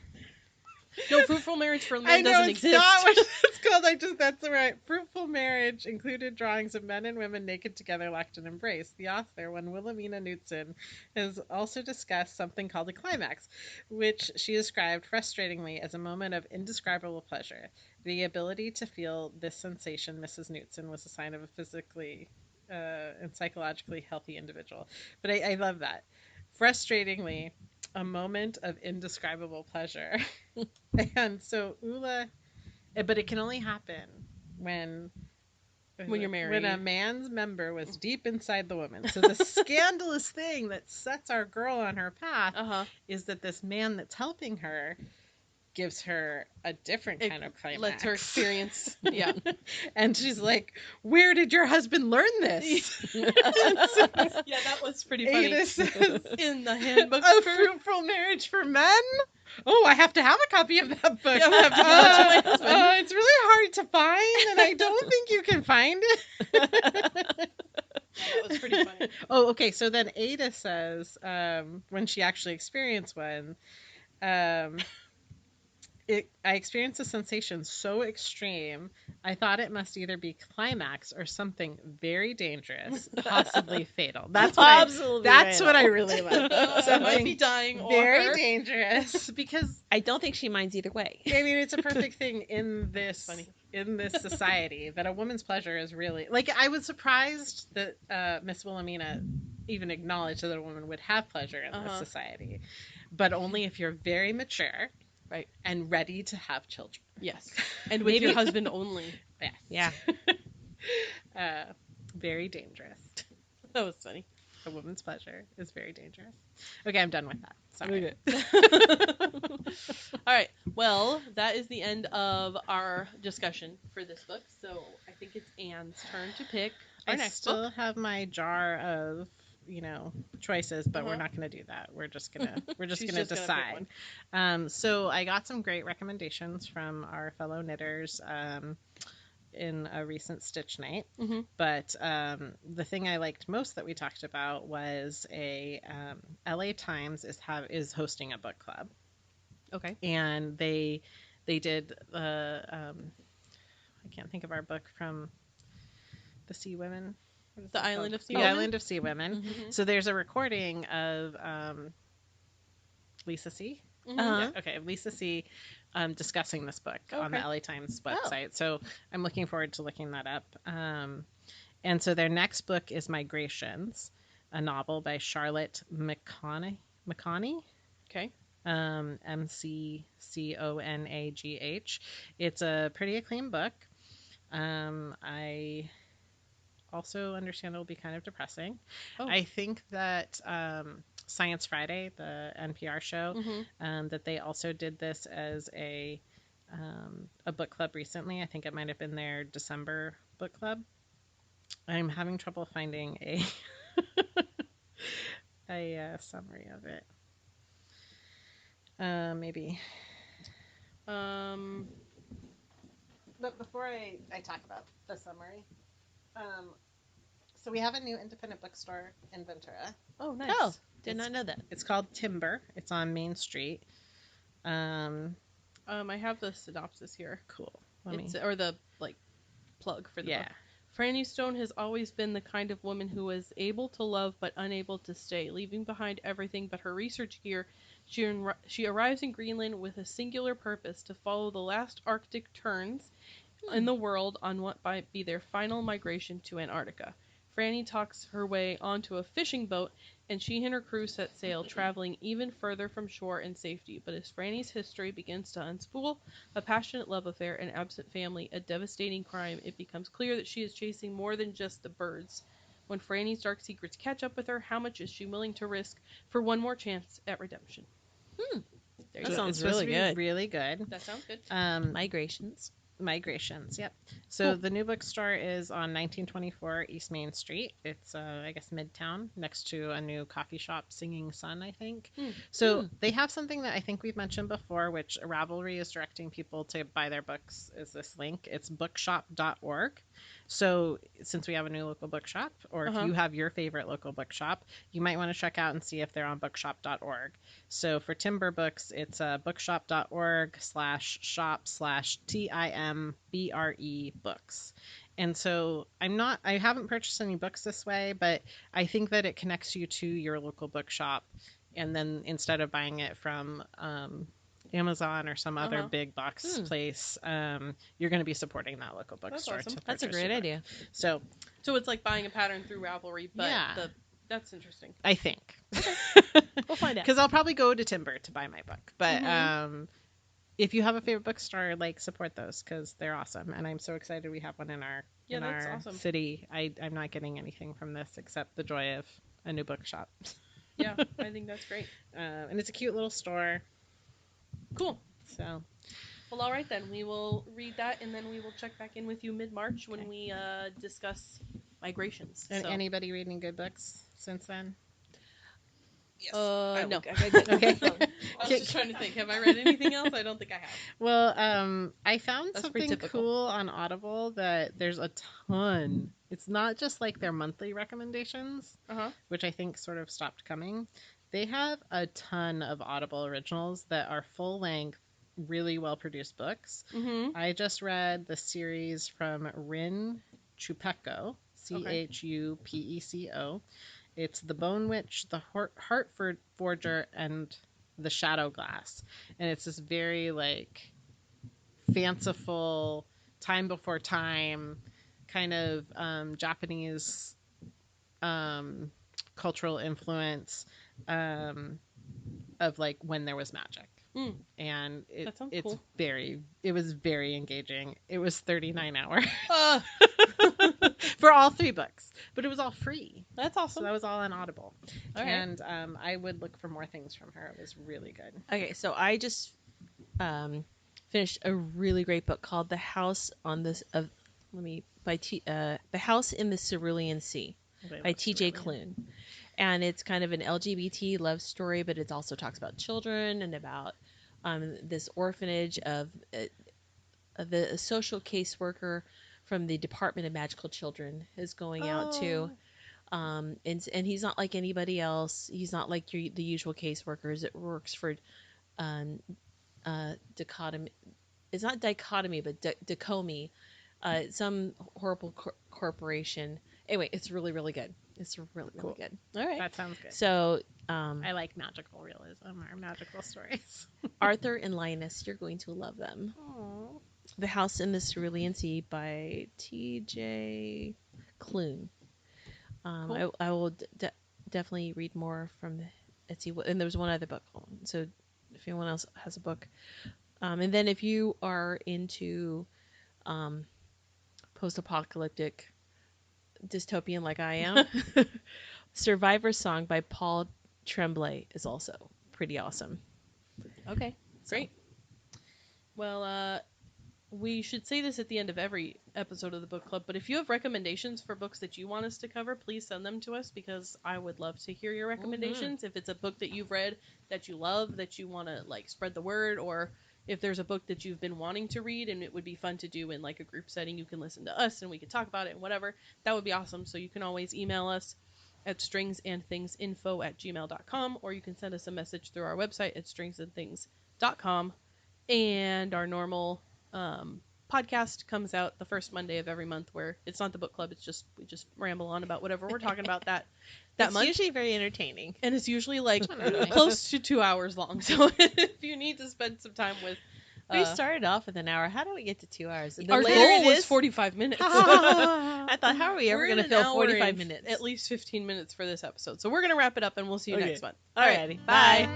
No, Fruitful Marriage for Men doesn't exist. Not what it's called. That's right. Fruitful Marriage included drawings of men and women naked together, locked in embrace. The author, one Wilhelmina Knudsen, has also discussed something called a climax, which she described frustratingly as a moment of indescribable pleasure. The ability to feel this sensation, Mrs. Knudsen, was a sign of a physically and psychologically healthy individual. But I love that. Frustratingly, a moment of indescribable pleasure. And so Ula, but it can only happen when you're married. When a man's member was deep inside the woman. So the scandalous thing that sets our girl on her path is that this man that's helping her gives her a different kind of climax. Lets her experience. Yeah. And she's like, "Where did your husband learn this?" Yeah, that was pretty funny. Ada says, in the handbook "A Fruitful Marriage for Men." Oh, I have to have a copy of that book. Yeah, I have to give that to my husband. It's really hard to find, and I don't think you can find it. Yeah, that was pretty funny. Oh, okay. So then Ada says, when she actually experienced one, I experienced a sensation so extreme, I thought it must either be climax or something very dangerous, possibly fatal. That's what I really love. I might be dying or very dangerous, because I don't think she minds either way. I mean, it's a perfect thing in this society that a woman's pleasure is really, like, I was surprised that Miss Wilhelmina even acknowledged that a woman would have pleasure in this society, but only if you're very mature. Right. And ready to have children. Yes. And with your husband only. Yes. Yeah. Very dangerous. That was funny. A woman's pleasure is very dangerous. Okay, I'm done with that. Sorry. Okay. All right. Well, that is the end of our discussion for this book. So I think it's Anne's turn to pick our next book. I still have my jar of choices, but we're not going to do that. We're just gonna decide. So I got some great recommendations from our fellow knitters in a recent Stitch Night. Mm-hmm. But the thing I liked most that we talked about was a LA Times is hosting a book club. Okay. And they did I can't think of our book from the Sea Women. The Island of Sea Women? Women? The Island of Sea Women. Mm-hmm. So there's a recording of Lisa C. Mm-hmm. Yeah, okay, Lisa C. Discussing this book on the LA Times website. So I'm looking forward to looking that up. And so their next book is Migrations, a novel by Charlotte McConaghy. Okay. McConagh. It's a pretty acclaimed book. I also understand it'll be kind of depressing. Oh. I think that Science Friday, the NPR show, that they also did this as a book club recently. I think it might have been their December book club. I'm having trouble finding a summary of it. Maybe. But before I talk about the summary, so we have a new independent bookstore in Ventura. Oh, nice. Oh, did not know that. It's called Timber. It's on Main Street. I have the synopsis here. Cool. Or the plug for the book. Franny Stone has always been the kind of woman who was able to love but unable to stay, leaving behind everything but her research gear. She arrives in Greenland with a singular purpose: to follow the last Arctic terns in the world on what might be their final migration to Antarctica. Franny talks her way onto a fishing boat, and she and her crew set sail, traveling even further from shore in safety. But as Franny's history begins to unspool, a passionate love affair, an absent family, a devastating crime, it becomes clear that she is chasing more than just the birds. When Franny's dark secrets catch up with her, how much is she willing to risk for one more chance at redemption? That sounds really good. Really good. That sounds good. Migrations, yep. So the new bookstore is on 1924 East Main Street. It's, I guess, Midtown, next to a new coffee shop, Singing Sun, I think. So they have something that I think we've mentioned before, which Ravelry is directing people to buy their books, is this link. It's bookshop.org. So since we have a new local bookshop, or if you have your favorite local bookshop, you might want to check out and see if they're on bookshop.org. So for Timber Books, it's bookshop.org/shop/TIMBRE books. And so I haven't purchased any books this way, but I think that it connects you to your local bookshop. And then instead of buying it from Amazon or some other big box place, you're going to be supporting that local bookstore. That's awesome. That's a great idea. So it's like buying a pattern through Ravelry, but that's interesting. I think. Okay. We'll find out. Because I'll probably go to Timber to buy my book. But if you have a favorite bookstore, like, support those because they're awesome. And I'm so excited we have one in our awesome. city. I'm not getting anything from this except the joy of a new bookshop. Yeah, I think that's great. And it's a cute little store. Cool. So. Well, all right then. We will read that, and then we will check back in with you mid-March when we discuss migrations. And anybody reading good books since then? Yes. No. Okay. I was just trying to think. Have I read anything else? I don't think I have. Well, I found something cool on Audible that there's a ton. It's not just like their monthly recommendations, which I think sort of stopped coming. They have a ton of Audible originals that are full-length, really well-produced books. I just read the series from Rin Chupeco, Chupeco. It's The Bone Witch, The Heart Forger, and The Shadow Glass. And it's this very, like, fanciful, time before time, kind of Japanese cultural influence of, like, when there was magic. And it's cool. It was very engaging. It was 39 hours for all 3 books, but it was all free. That's awesome. So that was all on Audible. All right. And I would look for more things from her. It was really good. Okay, so I just finished a really great book called The House in the Cerulean Sea by T.J. Klune. And it's kind of an LGBT love story, but it also talks about children and about this orphanage of the social caseworker from the Department of Magical Children is going out to. And he's not like anybody else. He's not like the usual caseworkers. It works for dichotomy. It's not dichotomy, but dichotomy. Some horrible corporation. Anyway, it's really, really good. It's really, really good. All right. That sounds good. So, I like magical realism or magical stories. Arthur and Linus, you're going to love them. Aww. The House in the Cerulean Sea by T.J. Klune. Cool. I will definitely read more from Etsy. And there was one other book. So if anyone else has a book. And then if you are into post-apocalyptic dystopian like I am, Survivor Song by Paul Tremblay is also pretty awesome. Okay, great. Well, we should say this at the end of every episode of the book club, but if you have recommendations for books that you want us to cover, please send them to us because I would love to hear your recommendations. If it's a book that you've read that you love, that you want to like spread the word, or if there's a book that you've been wanting to read and it would be fun to do in like a group setting, you can listen to us and we can talk about it and whatever. That would be awesome. So you can always email us at stringsandthingsinfo@gmail.com, or you can send us a message through our website at stringsandthings.com. And our normal podcast comes out the first Monday of every month, where it's not the book club, it's just we just ramble on about whatever we're talking about that month. It's usually very entertaining, and it's usually like close to 2 hours long. So if you need to spend some time with, we started off with an hour. How do we get to 2 hours? Our goal was 45 minutes. I thought, how are we ever going to fill 45 minutes? At least 15 minutes for this episode. So we're going to wrap it up, and we'll see you next month. Alrighty. Bye.